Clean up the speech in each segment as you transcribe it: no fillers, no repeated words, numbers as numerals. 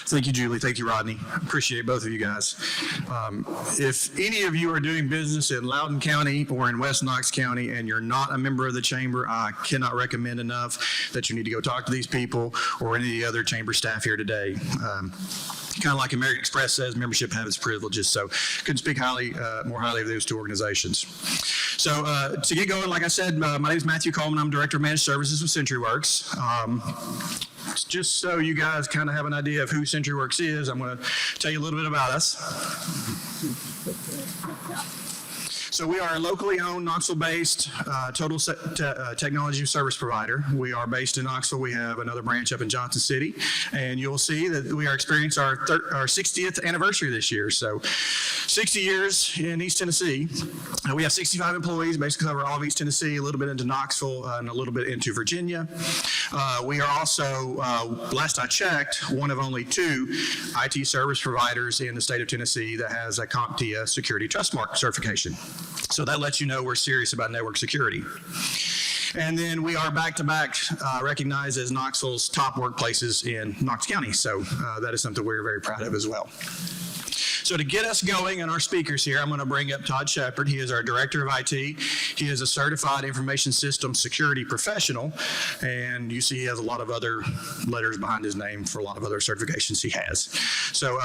Thank you, Julie. Thank you, Rodney. Appreciate both of you guys. If any of you are doing business in Loudon County or in West Knox County and you're not a member of the chamber, I cannot recommend enough that you need to go talk to these people or any of the other chamber staff here today. Kind of like American Express says, membership has its privileges. So couldn't speak more highly of those two organizations. So to get going, like I said, my name is Matthew Coleman. I'm Director of Managed Services with Centriworks. Just so you guys kind of have an idea of who Centriworks is, I'm going to tell you a little bit about us. So we are a locally owned, Knoxville-based total technology service provider. We are based in Knoxville. We have another branch up in Johnson City, and you'll see that we are experiencing our 60th anniversary this year. So 60 years in East Tennessee. We have 65 employees, basically cover all of East Tennessee, a little bit into Knoxville, and a little bit into Virginia. We are also, last I checked, one of only 2 IT service providers in the state of Tennessee that has a CompTIA Security Trust Mark certification. So that lets you know we're serious about network security. And then we are back-to-back recognized as Knoxville's top workplaces in Knox County. So that is something we're very proud of as well. So to get us going and our speakers here, I'm going to bring up Todd Shepard. He is our Director of IT. He is a certified information systems security professional, and you see he has a lot of other letters behind his name for a lot of other certifications he has. So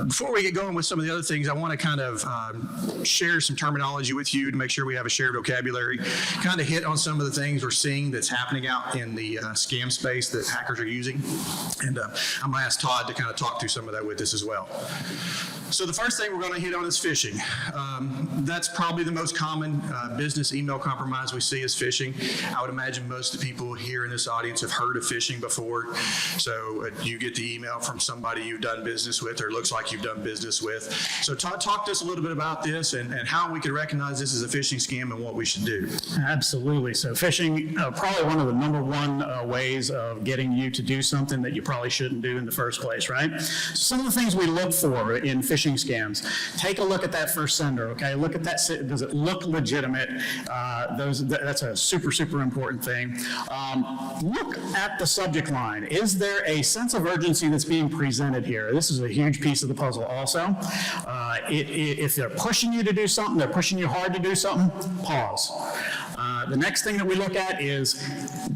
before we get going with some of the other things, I want to kind of share some terminology with you to make sure we have a shared vocabulary, kind of hit on some of the things we're seeing that's happening out in the scam space that hackers are using. And I'm going to ask Todd to kind of talk through some of that with us as well. So the first thing we're going to hit on is phishing. That's probably the most common business email compromise we see is phishing. I would imagine most of the people here in this audience have heard of phishing before. So you get the email from somebody you've done business with or looks like you've done business with. So Todd, talk to us a little bit about this and how we can recognize this as a phishing scam and what we should do. Absolutely. So phishing, probably one of the #1 ways of getting you to do something that you probably shouldn't do in the first place, right? Some of the things we look for in phishing scams. Take a look at that first sender, okay? Look at that. Does it look legitimate? That's a super, super important thing. Look at the subject line. Is there a sense of urgency that's being presented here? This is a huge piece of the puzzle also. If they're pushing you to do something, they're pushing you hard to do something, pause. The next thing that we look at is,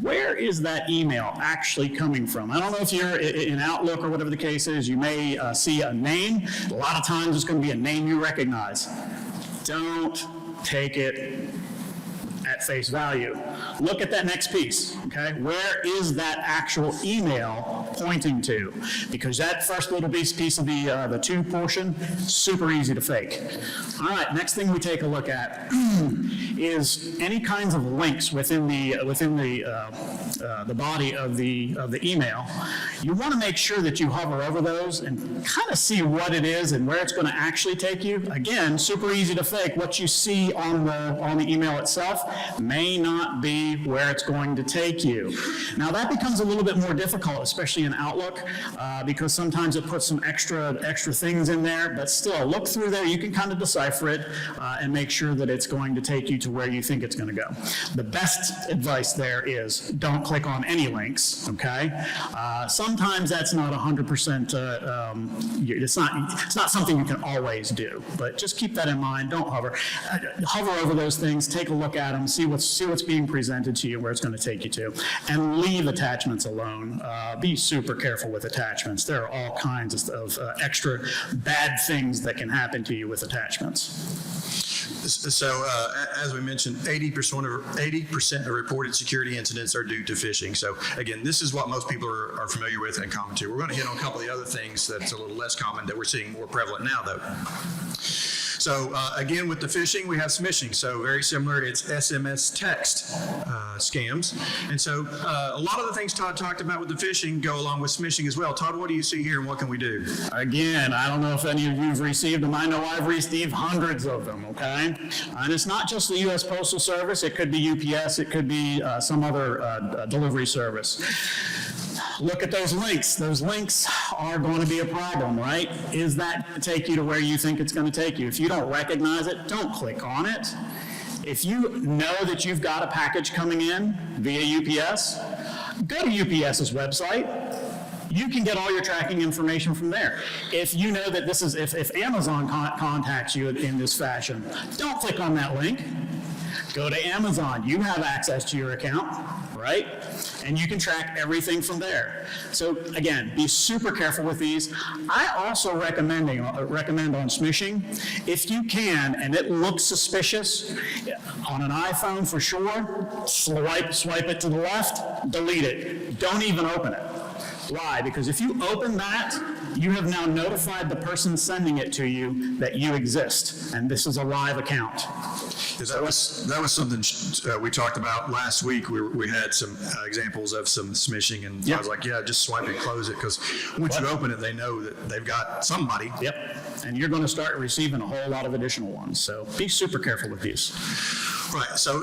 where is that email actually coming from? I don't know if you're in Outlook or whatever the case is, you may see a name. A lot of times it's going to be a name you recognize. Don't take it at face value. Look at that next piece, okay? Where is that actual email pointing to? Because that first little piece of the to portion, super easy to fake. All right, next thing we take a look at is any kinds of links within the body of the email. You want to make sure that you hover over those and kind of see what it is and where it's going to actually take you. Again, super easy to fake. What you see on the email itself may not be where it's going to take you. Now that becomes a little bit more difficult, especially in Outlook, because sometimes it puts some extra things in there, but still, look through there. You can kind of decipher it and make sure that it's going to take you to where you think it's going to go. The best advice there is don't click on any links, okay? Sometimes that's not 100%, it's not something you can always do, but just keep that in mind. Don't hover. Hover over those things, take a look at them, see what's being presented to you, where it's going to take you to, and leave attachments alone. Be super careful with attachments. There are all kinds of extra bad things that can happen to you with attachments. So as we mentioned, 80% of reported security incidents are due to phishing. So again, this is what most people are familiar with and common to. We're going to hit on a couple of the other things that's a little less common that we're seeing more prevalent now, though. So again, with the phishing, we have smishing. So very similar, it's SMS text scams. And so a lot of the things Todd talked about with the phishing go along with smishing as well. Todd, what do you see here and what can we do? Again, I don't know if any of you have received them. I know I've received hundreds of them, okay? And it's not just the U.S. Postal Service. It could be UPS. It could be some other delivery service. Look at those links. Those links are going to be a problem, right? Is that going to take you to where you think it's going to take you? If you don't recognize it, don't click on it. If you know that you've got a package coming in via UPS, go to UPS's website. you can get all your tracking information from there. If you know that this is, if Amazon contacts you in this fashion, don't click on that link. Go to Amazon. You have access to your account, right? And you can track everything from there. So again, be super careful with these. I also recommend on smishing, if you can, and it looks suspicious, on an iPhone for sure, swipe it to the left, delete it. Don't even open it. Why? Because if you open that, you have now notified the person sending it to you that you exist, and this is a live account. That was something we talked about last week. We had some examples of some smishing, and I was like, yeah, just swipe it, close it, because once you open it, they know that they've got somebody. Yep, and you're going to start receiving a whole lot of additional ones, so be super careful with these. Right, so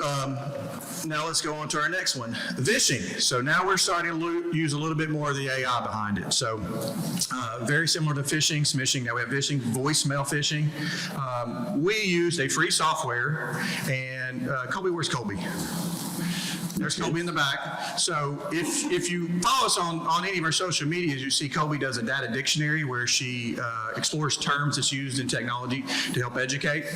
now let's go on to our next one, phishing. So now we're starting to use a little bit more of the AI behind it. So very similar to phishing, smishing. Now we have phishing, voicemail phishing. We use a free software, and Colby, where's Colby? There's Colby in the back. So if you follow us on any of our social medias, you see Colby does a data dictionary where she explores terms that's used in technology to help educate.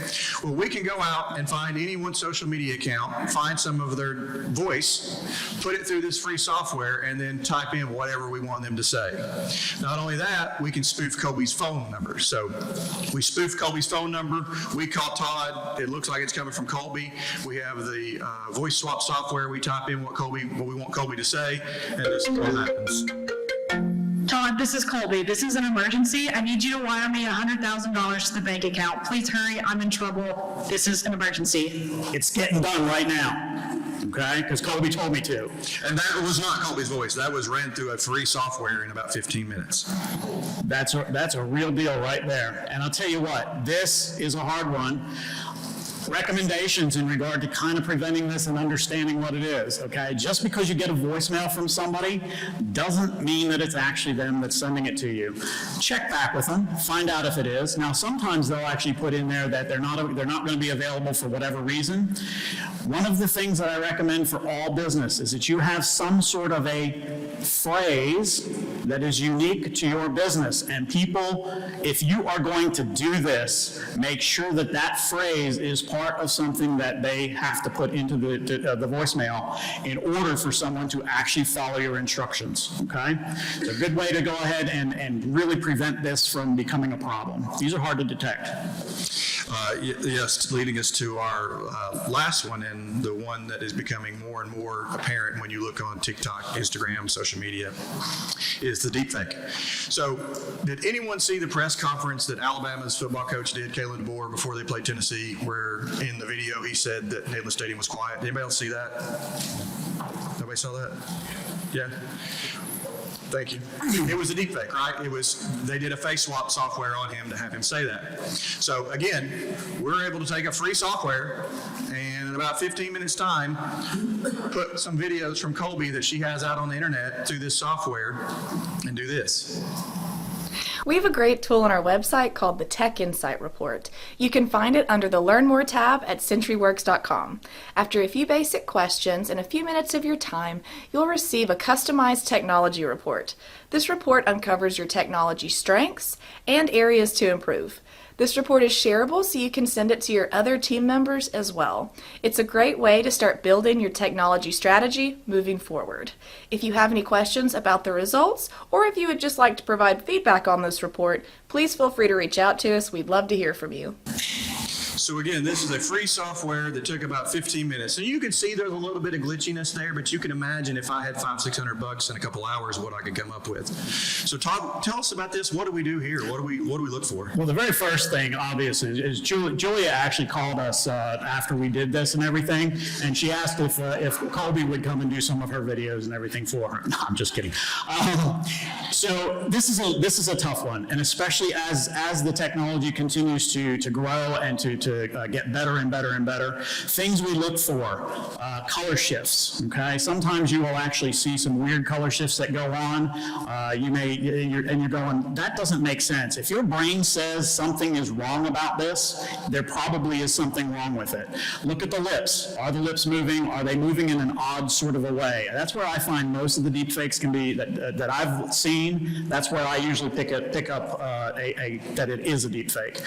Well, we can go out and find anyone's social media account, find some of their voice, put it through this free software, and then type in whatever we want them to say. Not only that, we can spoof Colby's phone number. So we spoof Colby's phone number. We call Todd. It looks like it's coming from Colby. We have the voice swap software. We type in what we want Colby to say, and this is what happens. Todd, this is Colby. This is an emergency. I need you to wire me $100,000 to the bank account. Please hurry. I'm in trouble. This is an emergency. It's getting done right now, okay? Because Colby told me to. And that was not Colby's voice. That was ran through a free software in about 15 minutes. That's a real deal right there. And I'll tell you what, this is a hard one. Recommendations in regard to kind of preventing this and understanding what it is, okay? Just because you get a voicemail from somebody doesn't mean that it's actually them that's sending it to you. Check back with them, find out if it is. Now, sometimes they'll actually put in there that they're not going to be available for whatever reason. One of the things that I recommend for all business is that you have some sort of a phrase that is unique to your business. And people, if you are going to do this, make sure that that phrase is part of something that they have to put into the voicemail in order for someone to actually follow your instructions, okay? It's a good way to go ahead and really prevent this from becoming a problem. These are hard to detect. Yes, leading us to our last one, and the one that is becoming more and more apparent when you look on TikTok, Instagram, social media, is the deepfake. So, did anyone see the press conference that Alabama's football coach did, Kalen DeBoer, before they played Tennessee, where in the video he said that Neyland Stadium was quiet? Did anybody else see that? Nobody saw that? Yeah. Thank you. It was a deepfake, right? They did a face swap software on him to have him say that. So again, we're able to take a free software and in about 15 minutes time, put some videos from Colby that she has out on the internet through this software and do this. We have a great tool on our website called the Tech Insight Report. You can find it under the Learn More tab at Centriworks.com. After a few basic questions and a few minutes of your time, you'll receive a customized technology report. This report uncovers your technology strengths and areas to improve. This report is shareable, so you can send it to your other team members as well. It's a great way to start building your technology strategy moving forward. If you have any questions about the results, or if you would just like to provide feedback on this report, please feel free to reach out to us. We'd love to hear from you. So again, this is a free software that took about 15 minutes. And you can see there's a little bit of glitchiness there, but you can imagine if I had $500-600 in a couple hours, what I could come up with. So Todd, tell us about this. What do we do here? What do we look for? Well, the very first thing, obviously, is Julia actually called us after we did this and everything, and she asked if Colby would come and do some of her videos and everything for her. No, I'm just kidding. So this is a tough one, and especially as the technology continues to grow and to to get better and better and better. Things we look for, color shifts, okay? Sometimes you will actually see some weird color shifts that go on. You're going, that doesn't make sense. If your brain says something is wrong about this, there probably is something wrong with it. Look at the lips. Are the lips moving? Are they moving in an odd sort of a way? That's where I find most of the deep fakes can be, that I've seen. That's where I usually pick up that it is a deep fake.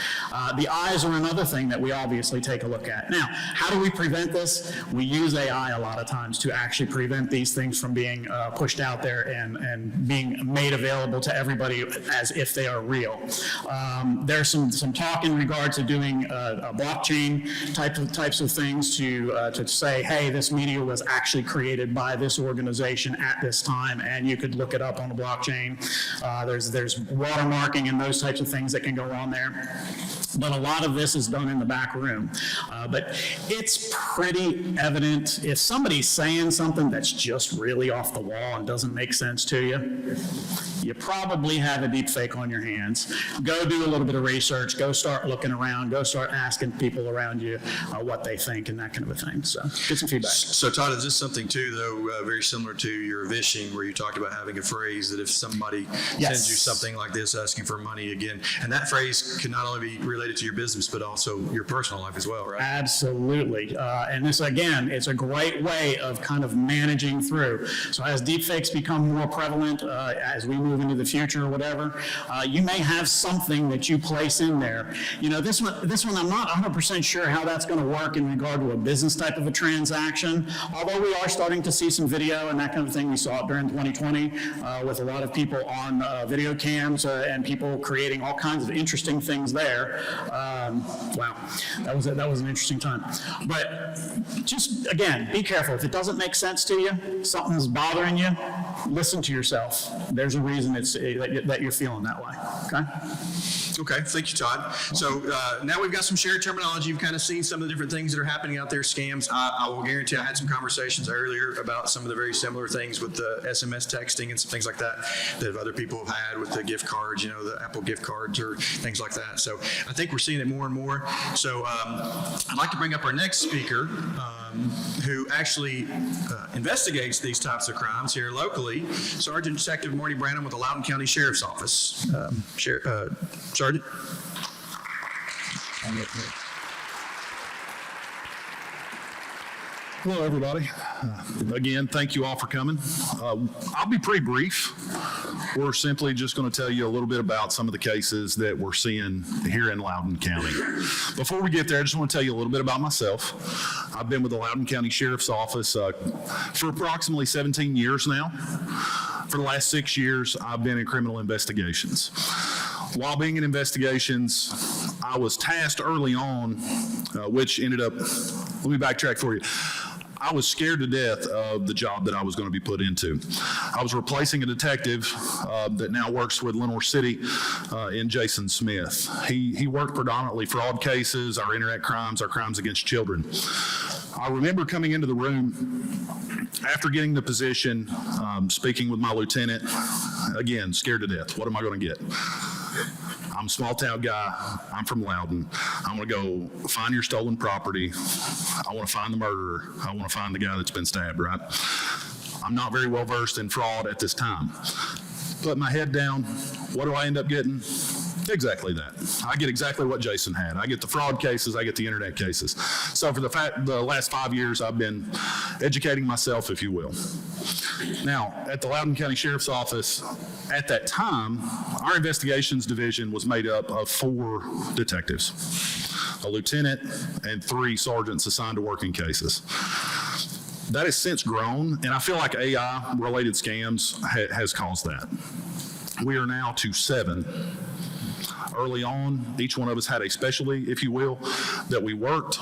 The eyes are another thing that we obviously take a look at. Now, how do we prevent this? We use AI a lot of times to actually prevent these things from being pushed out there and being made available to everybody as if they are real. There's some talk in regard to doing a blockchain types of things to say, hey, this media was actually created by this organization at this time, and you could look it up on the blockchain. There's watermarking and those types of things that can go on there. But a lot of this is done in the back room. But it's pretty evident if somebody's saying something that's just really off the wall and doesn't make sense to you, you probably have a deep fake on your hands. Go do a little bit of research, go start looking around, go start asking people around you what they think and that kind of a thing. So get some feedback. So Todd, is this something too, though, very similar to your vishing, where you talked about having a phrase that if somebody sends you something like this asking for money again, and that phrase can not only be related to your business, but also your personal life as well, right? Absolutely. And this, again, it's a great way of kind of managing through. So as deepfakes become more prevalent, as we move into the future or whatever, you may have something that you place in there. You know, this one I'm not 100% sure how that's going to work in regard to a business type of a transaction, although we are starting to see some video and that kind of thing. We saw it during 2020 with a lot of people on video cams and people creating all kinds of interesting things there. Wow, that was an interesting time. But just, again, be careful. If it doesn't make sense to you, something's bothering you, listen to yourself. There's a reason that you're feeling that way, okay? Okay, thank you, Todd. So now we've got some shared terminology. You've kind of seen some of the different things that are happening out there, scams. I will guarantee I had some conversations earlier about some of the very similar things with the SMS texting and some things like that that other people have had with the gift cards, you know, the Apple gift cards or things like that. So I think we're seeing it more and more. So I'd like to bring up our next speaker who actually investigates these types of crimes here locally, Sergeant Detective Marty Branam with the Loudon County Sheriff's Office. Sergeant? Hello, everybody. Again, thank you all for coming. I'll be pretty brief. We're simply just going to tell you a little bit about some of the cases that we're seeing here in Loudon County. Before we get there, I just want to tell you a little bit about myself. I've been with the Loudon County Sheriff's Office for approximately 17 years now. For the last 6 years, I've been in criminal investigations. While being in investigations, I was tasked early on, which ended up, let me backtrack for you. I was scared to death of the job that I was going to be put into. I was replacing a detective that now works with Lenoir City in Jason Smith. He worked predominantly fraud cases, our internet crimes, our crimes against children. I remember coming into the room after getting the position, speaking with my lieutenant, again, scared to death. What am I going to get? I'm a small town guy. I'm from Loudon. I'm going to go find your stolen property. I want to find the murderer. I want to find the guy that's been stabbed, right? I'm not very well versed in fraud at this time. Put my head down. What do I end up getting? Exactly that. I get exactly what Jason had. I get the fraud cases. I get the internet cases. So for the last 5 years, I've been educating myself, if you will. Now, at the Loudon County Sheriff's Office, at that time, our investigations division was made up of 4 detectives, a lieutenant and 3 sergeants assigned to working cases. That has since grown, and I feel like AI-related scams has caused that. We are now to 7. Early on, each one of us had a specialty, if you will, that we worked.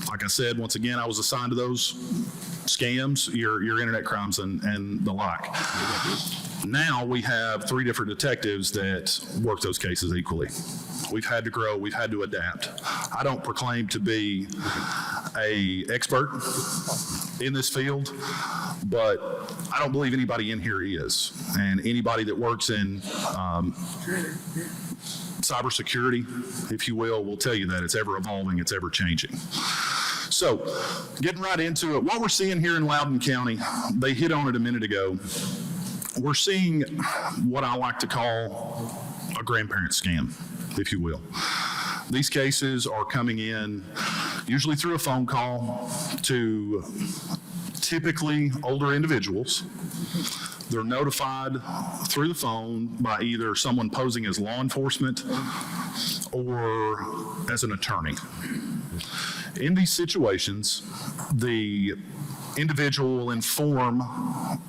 Like I said, once again, I was assigned to those scams, your internet crimes and the like. Now we have 3 different detectives that work those cases equally. We've had to grow, we've had to adapt. I don't proclaim to be an expert in this field, but I don't believe anybody in here is. And anybody that works in cybersecurity, if you will tell you that it's ever evolving, it's ever changing. So, getting right into it, what we're seeing here in Loudon County, they hit on it a minute ago. We're seeing what I like to call a grandparent scam, if you will. These cases are coming in usually through a phone call to typically older individuals. They're notified through the phone by either someone posing as law enforcement or as an attorney. In these situations, the individual will inform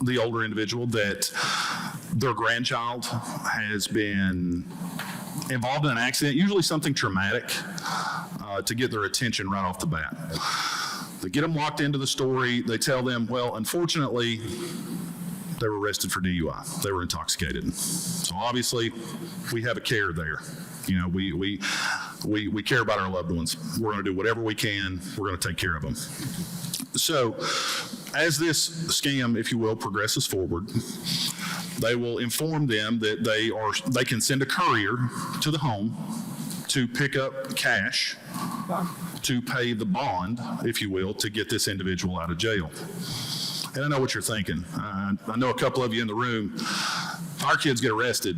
the older individual that their grandchild has been involved in an accident, usually something traumatic, to get their attention right off the bat. They get them locked into the story. They tell them, well, unfortunately, they were arrested for DUI. They were intoxicated. So obviously, we have a care there. You know, we care about our loved ones. We're going to do whatever we can. We're going to take care of them. So as this scam, if you will, progresses forward, they will inform them that they can send a courier to the home to pick up cash to pay the bond, if you will, to get this individual out of jail. And I know what you're thinking. I know a couple of you in the room, our kids get arrested,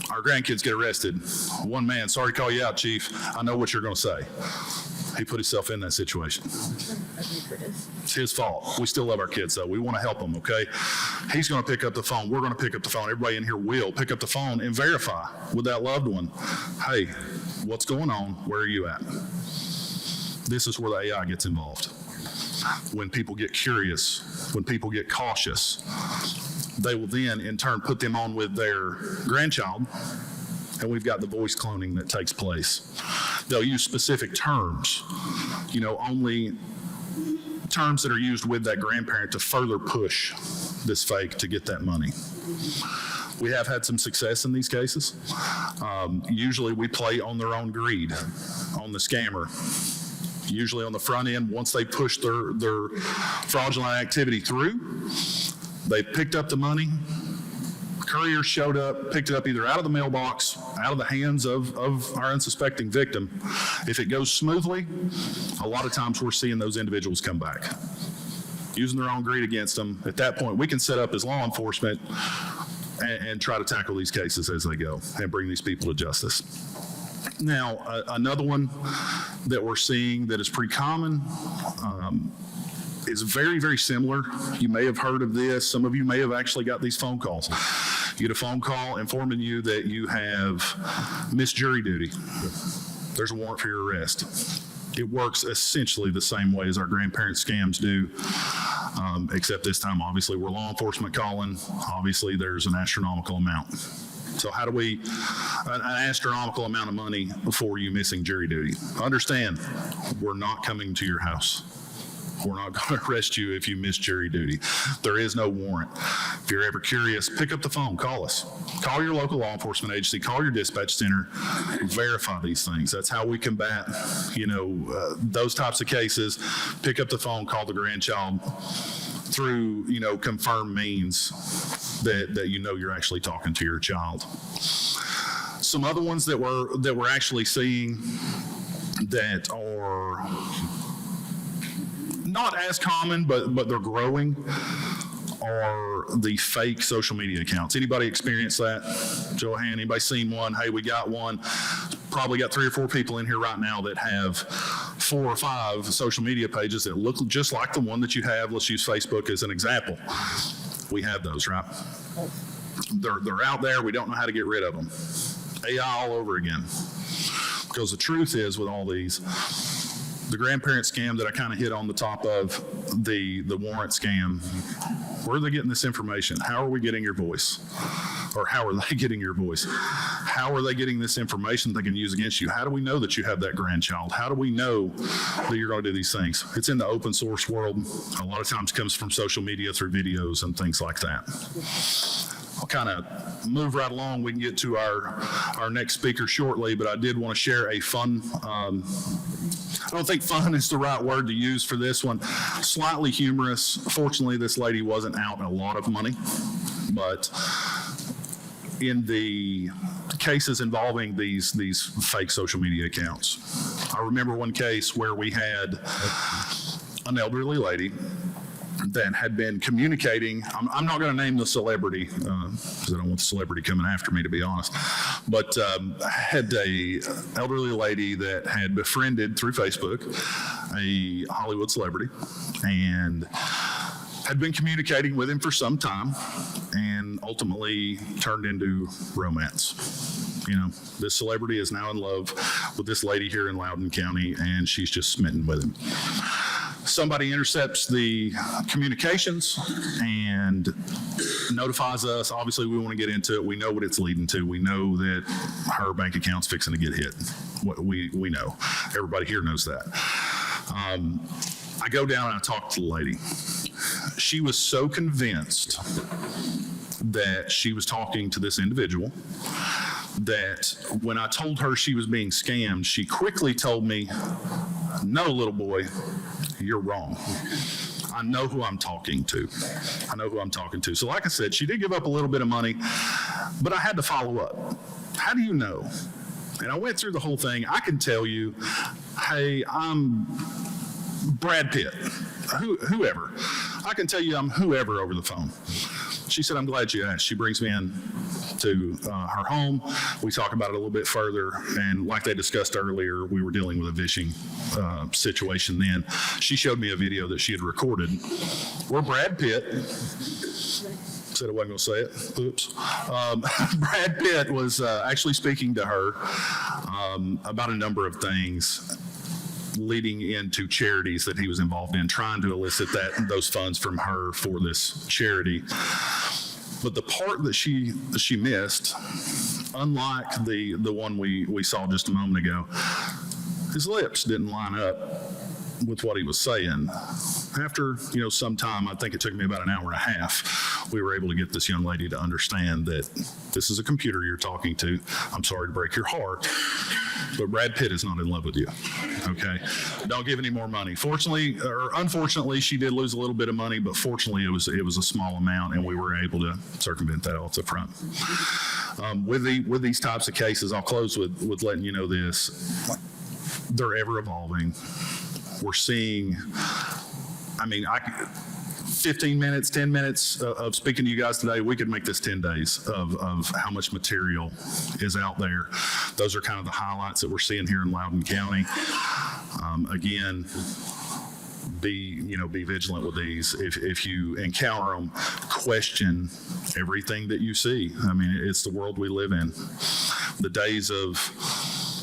our grandkids get arrested. One man, sorry to call you out, Chief, I know what you're going to say. He put himself in that situation. It's his fault. We still love our kids, though. We want to help them, okay? He's going to pick up the phone. We're going to pick up the phone. Everybody in here will pick up the phone and verify with that loved one, hey, what's going on? Where are you at? This is where the AI gets involved. When people get curious, when people get cautious, they will then, in turn, put them on with their grandchild, and we've got the voice cloning that takes place. They'll use specific terms, only terms that are used with that grandparent to further push this fake to get that money. We have had some success in these cases. Usually we play on their own greed, on the scammer. Usually on the front end, once they push their fraudulent activity through, they picked up the money, courier showed up, picked it up either out of the mailbox, out of the hands of our unsuspecting victim. If it goes smoothly, a lot of times we're seeing those individuals come back, using their own greed against them. At that point, we can set up as law enforcement and try to tackle these cases as they go and bring these people to justice. Now, another one that we're seeing that is pretty common is very, very similar. You may have heard of this. Some of you may have actually got these phone calls. You get a phone call informing you that you have missed jury duty. There's a warrant for your arrest. It works essentially the same way as our grandparent scams do, except this time, obviously, we're law enforcement calling. Obviously, there's an astronomical amount. So how do we, an astronomical amount of money for you missing jury duty? Understand, we're not coming to your house. We're not going to arrest you if you miss jury duty. There is no warrant. If you're ever curious, pick up the phone, call us. Call your local law enforcement agency, call your dispatch center, verify these things. That's how we combat, those types of cases. Pick up the phone, call the grandchild through, confirmed means that you're actually talking to your child. Some other ones that we're actually seeing that are not as common, but they're growing, are the fake social media accounts. Anybody experienced that? Show of hand, anybody seen one? Hey, we got one. Probably got 3 or 4 people in here right now that have 4 or 5 social media pages that look just like the one that you have. Let's use Facebook as an example. We have those, right? They're out there. We don't know how to get rid of them. AI all over again. Because the truth is with all these, the grandparent scam that I kind of hit on the top of, the warrant scam, where are they getting this information? How are we getting your voice? Or how are they getting your voice? How are they getting this information they can use against you? How do we know that you have that grandchild? How do we know that you're going to do these things? It's in the open source world. A lot of times comes from social media through videos and things like that. I'll kind of move right along. We can get to our next speaker shortly, but I did want to share a fun, I don't think fun is the right word to use for this one. Slightly humorous. Fortunately, this lady wasn't out a lot of money, but in the cases involving these fake social media accounts. I remember one case where we had an elderly lady that had been communicating. I'm not going to name the celebrity because I don't want the celebrity coming after me, to be honest. But had a elderly lady that had befriended through Facebook a Hollywood celebrity and had been communicating with him for some time and ultimately turned into romance. You know, this celebrity is now in love with this lady here in Loudon County, and she's just smitten with him. Somebody intercepts the communications and notifies us. Obviously, we want to get into it. We know what it's leading to. We know that her bank account's fixing to get hit. We know. Everybody here knows that. I go down and I talk to the lady. She was so convinced that she was talking to this individual that when I told her she was being scammed, she quickly told me, "No, little boy, you're wrong. I know who I'm talking to. I know who I'm talking to." So like I said, she did give up a little bit of money, but I had to follow up. How do you know? And I went through the whole thing. I can tell you, hey, I'm Brad Pitt, whoever. I can tell you I'm whoever over the phone. She said, "I'm glad you asked." She brings me in to her home. We talk about it a little bit further. And like they discussed earlier, we were dealing with a vishing situation then. She showed me a video that she had recorded where Brad Pitt, said I wasn't going to say it. Oops. Brad Pitt was actually speaking to her about a number of things leading into charities that he was involved in, trying to elicit those funds from her for this charity. But the part that she missed, unlike the one we saw just a moment ago, his lips didn't line up with what he was saying. After, some time, I think it took me about an hour and a half, we were able to get this young lady to understand that this is a computer you're talking to. I'm sorry to break your heart, but Brad Pitt is not in love with you, okay? Don't give any more money. Fortunately, or unfortunately, she did lose a little bit of money, but fortunately, it was a small amount, and we were able to circumvent that off the front. With these types of cases, I'll close with letting you know this. They're ever evolving. We're seeing, 15 minutes, 10 minutes of speaking to you guys today, we could make this 10 days of how much material is out there. Those are kind of the highlights that we're seeing here in Loudon County. Again, be vigilant with these. If you encounter them, question everything that you see. It's the world we live in. The days of,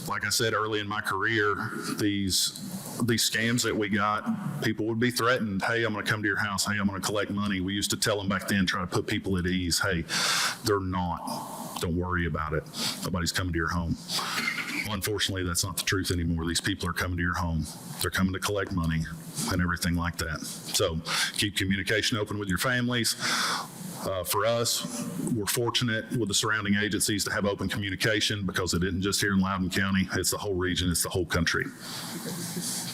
like I said early in my career, these scams that we got, people would be threatened. Hey, I'm going to come to your house. Hey, I'm going to collect money. We used to tell them back then, try to put people at ease. Hey, they're not. Don't worry about it. Nobody's coming to your home. Well, unfortunately, that's not the truth anymore. These people are coming to your home. They're coming to collect money and everything like that. So keep communication open with your families. For us, we're fortunate with the surrounding agencies to have open communication because it isn't just here in Loudon County. It's the whole region. It's the whole country.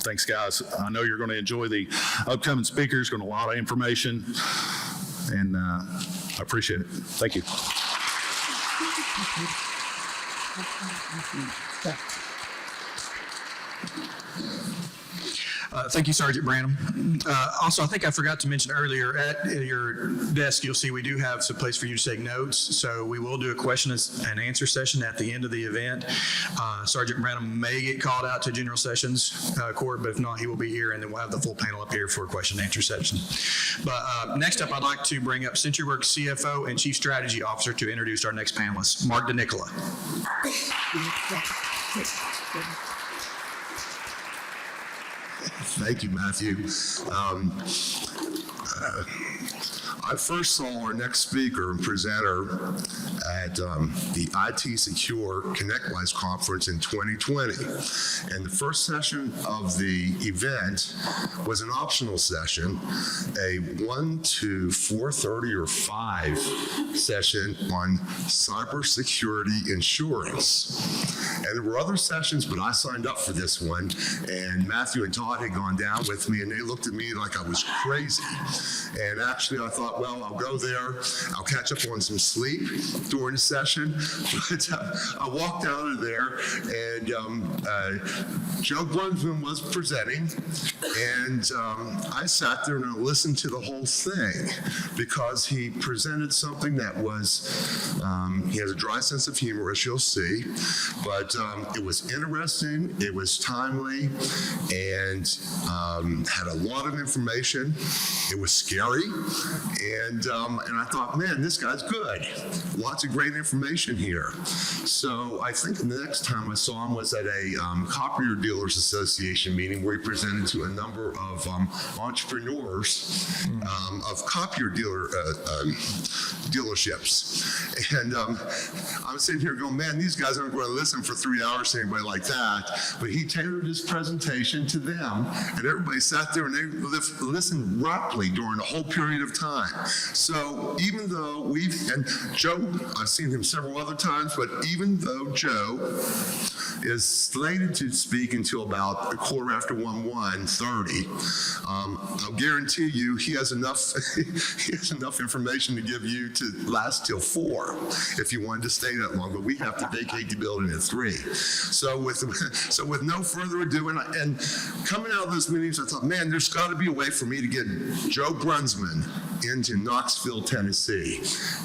Thanks, guys. I know you're going to enjoy the upcoming speakers. Going to a lot of information, and I appreciate it. Thank you. Thank you, Sergeant Branam. Also, I think I forgot to mention earlier, at your desk, you'll see we do have some place for you to take notes. So we will do a question and answer session at the end of the event. Sergeant Branam may get called out to General Sessions Court, but if not, he will be here, and then we'll have the full panel up here for a question and answer session. But next up, I'd like to bring up Centriworks CFO and Chief Strategy Officer to introduce our next panelist, Mark DeNicola. Thank you, Matthew. I first saw our next speaker and presenter at the IT Secure ConnectWise conference in 2020. And the first session of the event was an optional session, a 1 to 4:30 or 5 session on cybersecurity insurance. And there were other sessions, but I signed up for this one. And Matthew and Todd had gone down with me, and they looked at me like I was crazy. And actually, I thought, well, I'll go there. I'll catch up on some sleep during the session. But I walked out of there, and Joe Brunsman was presenting, and I sat there and I listened to the whole thing because he presented something that was, he has a dry sense of humor, as you'll see, but it was interesting, it was timely, and had a lot of information. It was scary, and I thought, man, this guy's good. Lots of great information here. So I think the next time I saw him was at a Copier Dealers Association meeting where he presented to a number of entrepreneurs of copier dealerships. And I was sitting here going, man, these guys aren't going to listen for 3 hours to anybody like that. But he tailored his presentation to them, and everybody sat there and they listened raptly during the whole period of time. So even though and Joe, I've seen him several other times, but even though Joe is slated to speak until about 1:15, I'll guarantee you he has enough information to give you to last till 4 if you wanted to stay that long, but we have to vacate the building at 3. So with no further ado, and coming out of those meetings, I thought, man, there's got to be a way for me to get Joe Brunsman into Knoxville, Tennessee.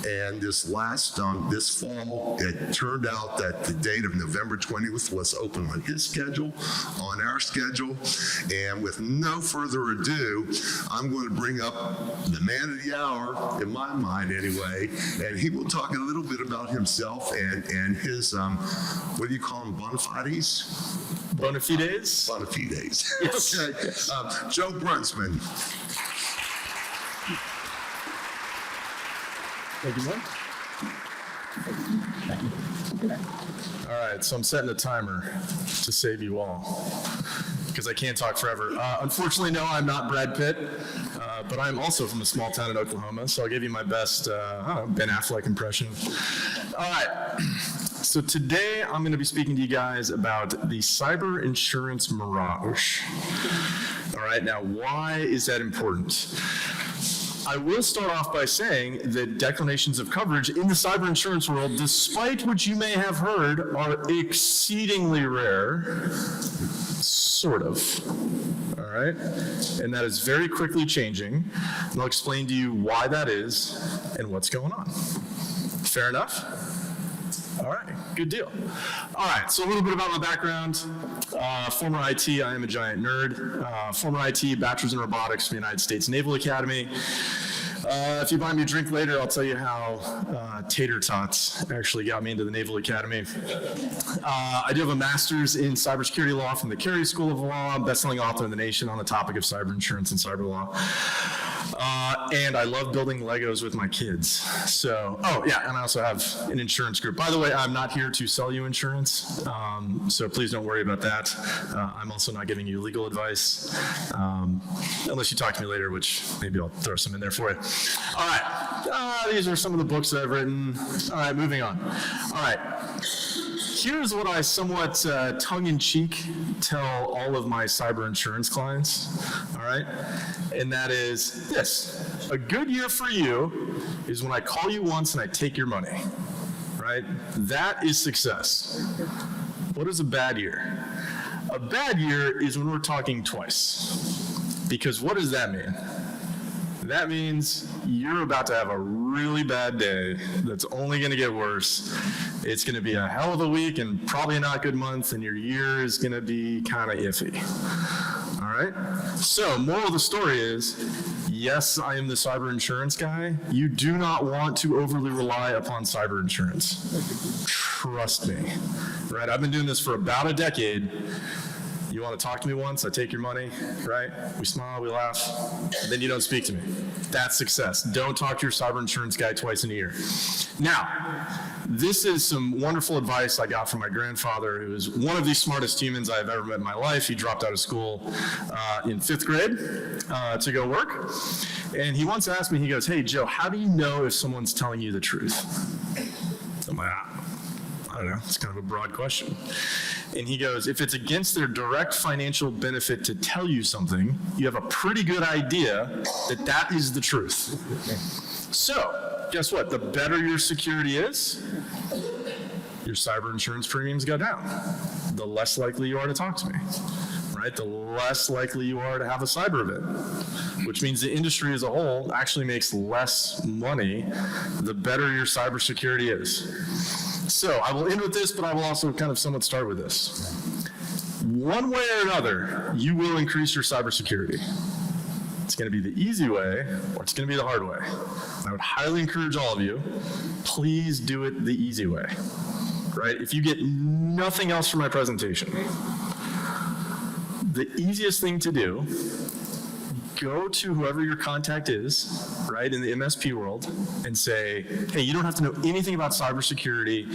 And this fall, it turned out that the date of November 20th was open on his schedule, on our schedule, and with no further ado, I'm going to bring up the man of the hour, in my mind anyway, and he will talk a little bit about himself and his, what do you call them, bona fides? Bona fides? Bona fides. Yes. Okay. Joe Brunsman. Thank you, Mike. All right, so I'm setting a timer to save you all because I can't talk forever. Unfortunately, no, I'm not Brad Pitt, but I'm also from a small town in Oklahoma, so I'll give you my best Ben Affleck impression. All right, so today I'm going to be speaking to you guys about the cyber insurance mirage. All right, now why is that important? I will start off by saying that declinations of coverage in the cyber insurance world, despite what you may have heard, are exceedingly rare. Sort of. All right? And that is very quickly changing. And I'll explain to you why that is and what's going on. Fair enough? All right, good deal. All right, so a little bit about my background. Former IT, I am a giant nerd. Former IT, bachelor's in robotics from the United States Naval Academy. If you buy me a drink later, I'll tell you how tater tots actually got me into the Naval Academy. I do have a master's in cybersecurity law from the Carey School of Law, best-selling author in the nation on the topic of cyber insurance and cyber law. And I love building Legos with my kids. So, oh yeah, and I also have an insurance group. By the way, I'm not here to sell you insurance, so please don't worry about that. I'm also not giving you legal advice, unless you talk to me later, which maybe I'll throw some in there for you. All right, these are some of the books that I've written. All right, moving on. All right. Here's what I somewhat tongue-in-cheek tell all of my cyber insurance clients, all right? And that is this: a good year for you is when I call you once and I take your money, right? That is success. What is a bad year? A bad year is when we're talking twice. Because what does that mean? That means you're about to have a really bad day that's only going to get worse. It's going to be a hell of a week and probably a not good month, and your year is going to be kind of iffy. All right? So, moral of the story is, yes, I am the cyber insurance guy. You do not want to overly rely upon cyber insurance. Trust me. Right? I've been doing this for about a decade. You want to talk to me once, I take your money, right? We smile, we laugh, then you don't speak to me. That's success. Don't talk to your cyber insurance guy twice in a year. Now, this is some wonderful advice I got from my grandfather, who is one of the smartest humans I've ever met in my life. He dropped out of school in 5th grade to go work. And he once asked me, he goes, "Hey, Joe, how do you know if someone's telling you the truth?" I'm like, I don't know, it's kind of a broad question. And he goes, if it's against their direct financial benefit to tell you something, you have a pretty good idea that that is the truth. So, guess what? The better your security is, your cyber insurance premiums go down. The less likely you are to talk to me, right? The less likely you are to have a cyber event, which means the industry as a whole actually makes less money the better your cybersecurity is. So I will end with this, but I will also kind of somewhat start with this. One way or another, you will increase your cybersecurity. It's going to be the easy way, or it's going to be the hard way. I would highly encourage all of you, please do it the easy way, right? If you get nothing else from my presentation, the easiest thing to do, go to whoever your contact is, right, in the MSP world, and say, hey, you don't have to know anything about cybersecurity.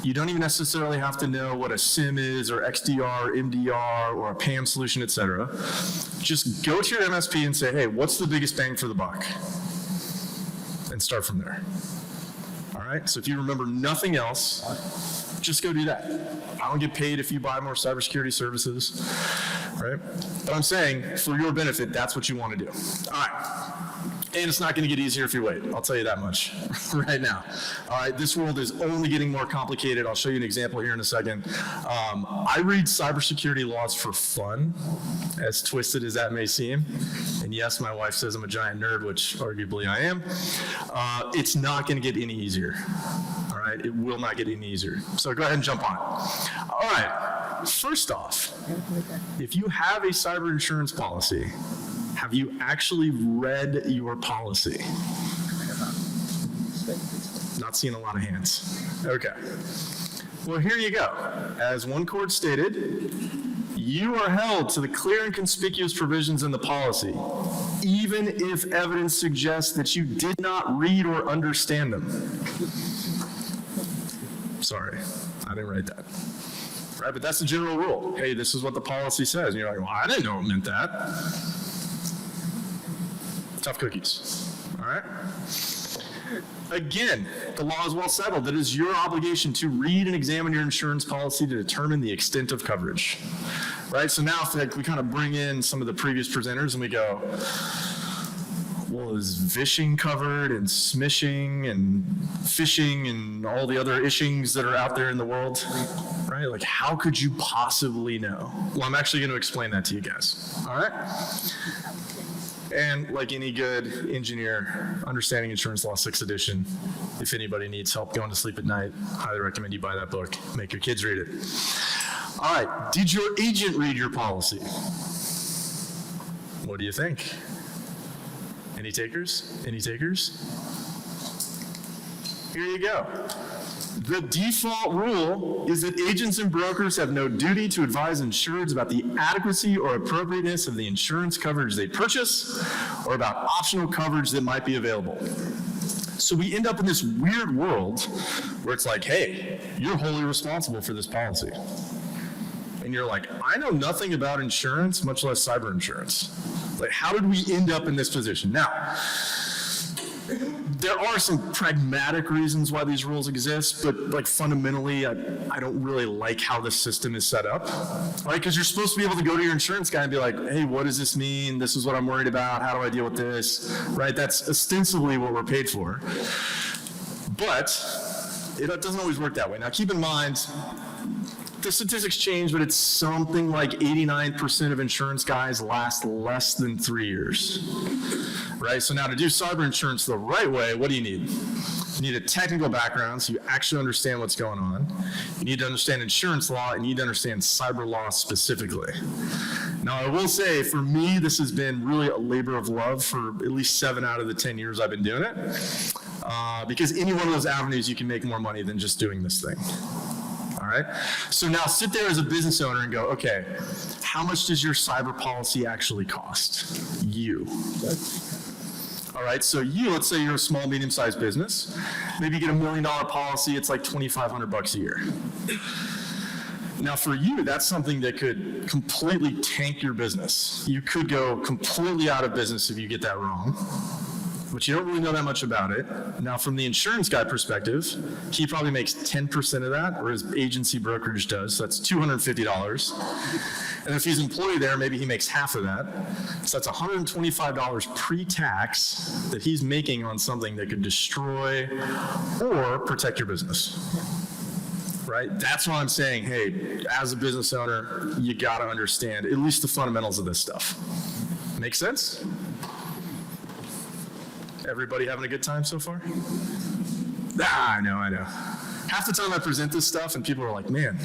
You don't even necessarily have to know what a SIM is, or XDR, MDR, or a PAM solution, et cetera. Just go to your MSP and say, hey, what's the biggest bang for the buck? And start from there. All right, so if you remember nothing else, just go do that. I don't get paid if you buy more cybersecurity services, right? But I'm saying, for your benefit, that's what you want to do. All right. And it's not going to get easier if you wait. I'll tell you that much right now. All right, this world is only getting more complicated. I'll show you an example here in a second. I read cybersecurity laws for fun, as twisted as that may seem. And yes, my wife says I'm a giant nerd, which arguably I am. It's not going to get any easier. All right, it will not get any easier. So go ahead and jump on. All right, first off, if you have a cyber insurance policy, have you actually read your policy? Not seeing a lot of hands. Okay. Well, here you go. As one court stated, you are held to the clear and conspicuous provisions in the policy, even if evidence suggests that you did not read or understand them. Sorry, I didn't write that. Right, but that's the general rule. Hey, this is what the policy says. And you're like, well, I didn't know it meant that. Tough cookies, all right? Again, the law is well settled. It is your obligation to read and examine your insurance policy to determine the extent of coverage, right? So now if we kind of bring in some of the previous presenters and we go, well, is vishing covered and smishing and phishing and all the other ishings that are out there in the world, right? Like, how could you possibly know? Well, I'm actually going to explain that to you guys, all right? And like any good engineer, Understanding Insurance Law 6th edition, if anybody needs help going to sleep at night, highly recommend you buy that book. Make your kids read it. All right, did your agent read your policy? What do you think? Any takers? Any takers? Here you go. The default rule is that agents and brokers have no duty to advise insureds about the adequacy or appropriateness of the insurance coverage they purchase or about optional coverage that might be available. So we end up in this weird world where it's like, hey, you're wholly responsible for this policy. And you're like, I know nothing about insurance, much less cyber insurance. Like, how did we end up in this position? Now, there are some pragmatic reasons why these rules exist, but like fundamentally, I don't really like how the system is set up, right? Because you're supposed to be able to go to your insurance guy and be like, hey, what does this mean? This is what I'm worried about. How do I deal with this, right? That's ostensibly what we're paid for. But it doesn't always work that way. Now, keep in mind, the statistics change, but it's something like 89% of insurance guys last less than 3 years, right? So now to do cyber insurance the right way, what do you need? You need a technical background so you actually understand what's going on. You need to understand insurance law, and you need to understand cyber law specifically. Now, I will say, for me, this has been really a labor of love for at least 7 out of the 10 years I've been doing it, because any one of those avenues, you can make more money than just doing this thing. All right. So now sit there as a business owner and go, okay, how much does your cyber policy actually cost you? All right. So let's say you're a small, medium-sized business. Maybe you get $1 million policy. It's like $2,500 a year. Now for you, that's something that could completely tank your business. You could go completely out of business if you get that wrong. but you don't really know that much about it. Now, from the insurance guy perspective, he probably makes 10% of that, or his agency brokerage does, so that's $250. And if he's employed there, maybe he makes half of that. So that's $125 pre-tax that he's making on something that could destroy or protect your business. Right? That's why I'm saying, hey, as a business owner, you got to understand at least the fundamentals of this stuff. Make sense? Everybody having a good time so far? I know. Half the time I present this stuff and people are like, man,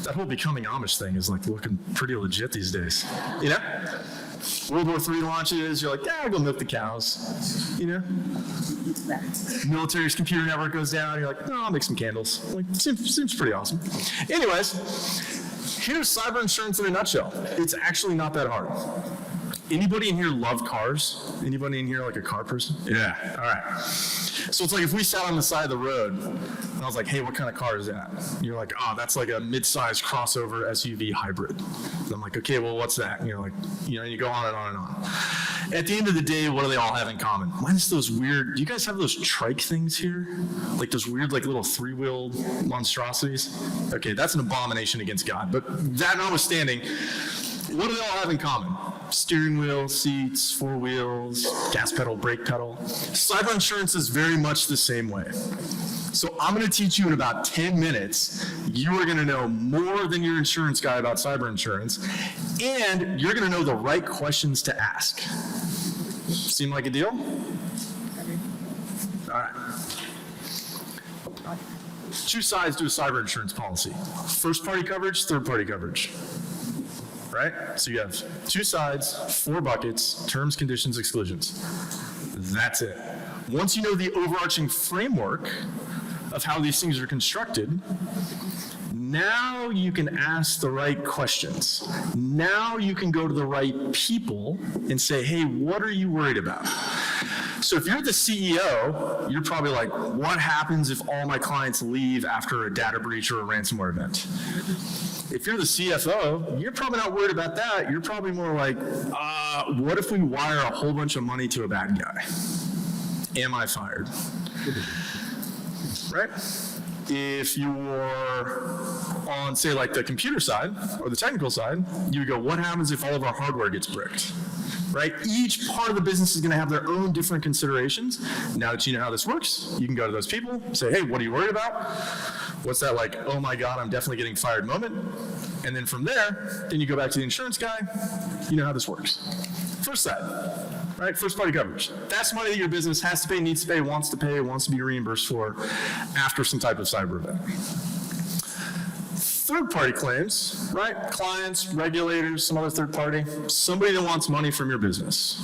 that whole becoming Amish thing is like looking pretty legit these days. You know? World War III launches, you're like, yeah, I'll go milk the cows. You know? Military's computer network goes down, you're like, no, I'll make some candles. Like, seems pretty awesome. Anyways, here's cyber insurance in a nutshell. It's actually not that hard. Anybody in here love cars? Anybody in here like a car person? Yeah, all right. So it's like if we sat on the side of the road and I was like, hey, what kind of car is that? And you're like, oh, that's like a mid-sized crossover SUV hybrid. And I'm like, okay, well, what's that? And you're like, you know, you go on and on and on. At the end of the day, what do they all have in common? Minus those weird, do you guys have those trike things here? Like those weird, like little three-wheeled monstrosities? Okay, that's an abomination against God. But that notwithstanding, what do they all have in common? Steering wheel, seats, four wheels, gas pedal, brake pedal. Cyber insurance is very much the same way. So I'm going to teach you in about 10 minutes. You are going to know more than your insurance guy about cyber insurance, and you're going to know the right questions to ask. Seem like a deal? All right. Two sides to a cyber insurance policy. First-party coverage, third-party coverage. Right? So you have two sides, 4 buckets, terms, conditions, exclusions. That's it. Once you know the overarching framework of how these things are constructed, now you can ask the right questions. Now you can go to the right people and say, hey, what are you worried about? So if you're the CEO, you're probably like, what happens if all my clients leave after a data breach or a ransomware event? If you're the CFO, you're probably not worried about that. You're probably more like, what if we wire a whole bunch of money to a bad guy? Am I fired? Right? If you're on, say, like the computer side or the technical side, you would go, what happens if all of our hardware gets bricked? Right? Each part of the business is going to have their own different considerations. Now that you know how this works, you can go to those people, say, hey, what are you worried about? What's that like, oh my God, I'm definitely getting fired moment? And then from there, then you go back to the insurance guy, you know how this works. First side, right? First party coverage. That's money that your business has to pay, needs to pay, wants to be reimbursed for after some type of cyber event. Third-party claims, right? Clients, regulators, some other third party, somebody that wants money from your business.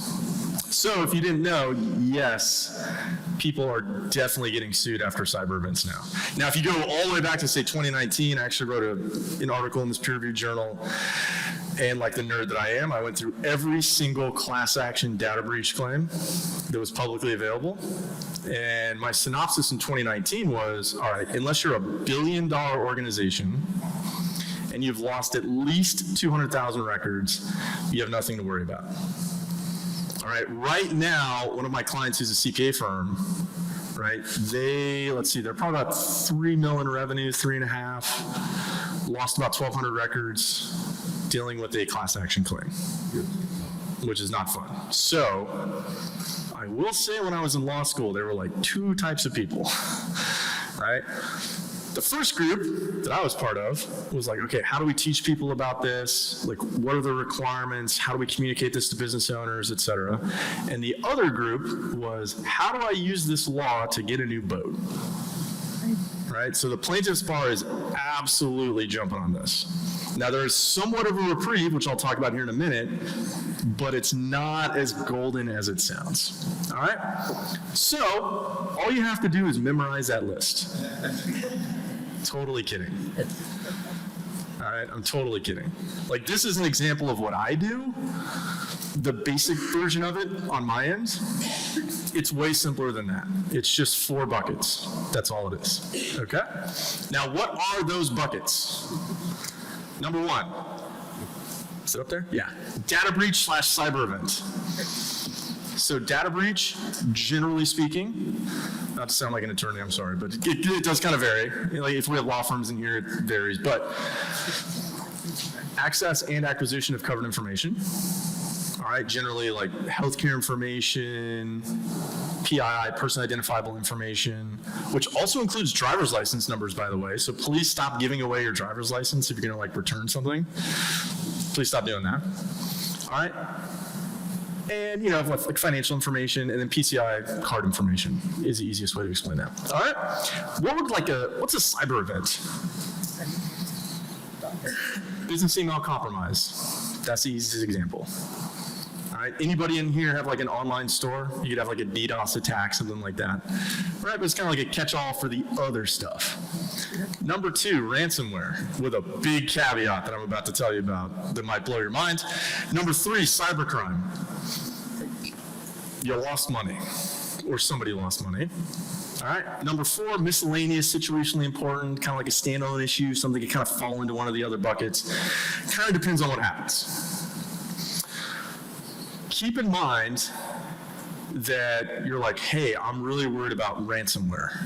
So if you didn't know, yes, people are definitely getting sued after cyber events now. Now, if you go all the way back to, say, 2019, I actually wrote an article in this peer-reviewed journal, and like the nerd that I am, I went through every single class action data breach claim that was publicly available. And my synopsis in 2019 was, all right, unless you're a $1 billion organization and you've lost at least 200,000 records, you have nothing to worry about. All right, right now, one of my clients who's a CPA firm, right, they're probably about 3 million revenue, 3.5, lost about 1,200 records dealing with a class action claim, which is not fun. So I will say when I was in law school, there were like 2 types of people, right? The first group that I was part of was like, okay, how do we teach people about this? Like, what are the requirements? How do we communicate this to business owners, et cetera? And the other group was, how do I use this law to get a new boat? Right? So the plaintiff's bar is absolutely jumping on this. Now, there is somewhat of a reprieve, which I'll talk about here in a minute, but it's not as golden as it sounds. All right? So, all you have to do is memorize that list. Totally kidding. All right? I'm totally kidding. Like, this is an example of what I do. The basic version of it on my end, it's way simpler than that. It's just 4 buckets. That's all it is. Okay? Now, what are those buckets? Number 1. Is it up there? Yeah. Data breach / cyber event. So data breach, generally speaking, not to sound like an attorney, I'm sorry, but it does kind of vary. Like if we have law firms in here, it varies. But access and acquisition of covered information. All right, generally like healthcare information, PII, person identifiable information, which also includes driver's license numbers, by the way. So please stop giving away your driver's license if you're gonna like return something. Please stop doing that. All right. And you know, like financial information, and then PCI card information is the easiest way to explain that. All right. What's a cyber event? Business email compromise. That's the easiest example. All right. Anybody in here have like an online store? You could have like a DDoS attack, something like that. Right. But it's kind of like a catch-all for the other stuff. Number 2, ransomware, with a big caveat that I'm about to tell you about that might blow your mind. Number 3, cybercrime. You lost money, or somebody lost money. All right. Number 4, miscellaneous, situationally important, kind of like a standalone issue, something that kind of fall into one of the other buckets. Kind of depends on what happens. Keep in mind that you're like, hey, I'm really worried about ransomware,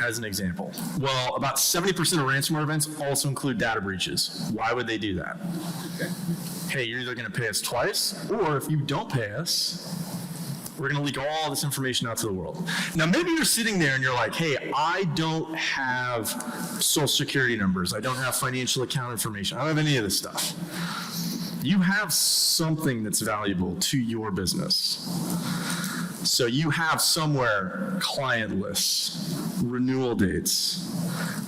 as an example. Well, about 70% of ransomware events also include data breaches. Why would they do that? Hey, you're either going to pay us twice, or if you don't pay us, we're going to leak all this information out to the world. Now, maybe you're sitting there and you're like, hey, I don't have social security numbers. I don't have financial account information. I don't have any of this stuff. You have something that's valuable to your business. So you have somewhere client lists, renewal dates,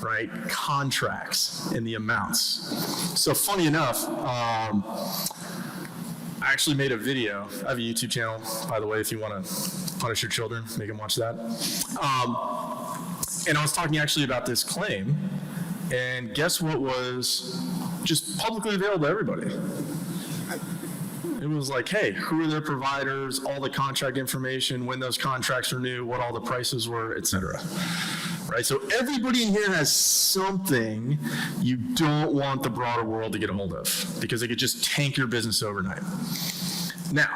right? Contracts and the amounts. So funny enough, I actually made a video. I have a YouTube channel, by the way, if you want to punish your children, make them watch that. And I was talking actually about this claim, and guess what was just publicly available to everybody? It was like, hey, who are their providers, all the contract information, when those contracts renew, what all the prices were, et cetera. Right? So everybody in here has something you don't want the broader world to get a hold of, because it could just tank your business overnight. Now,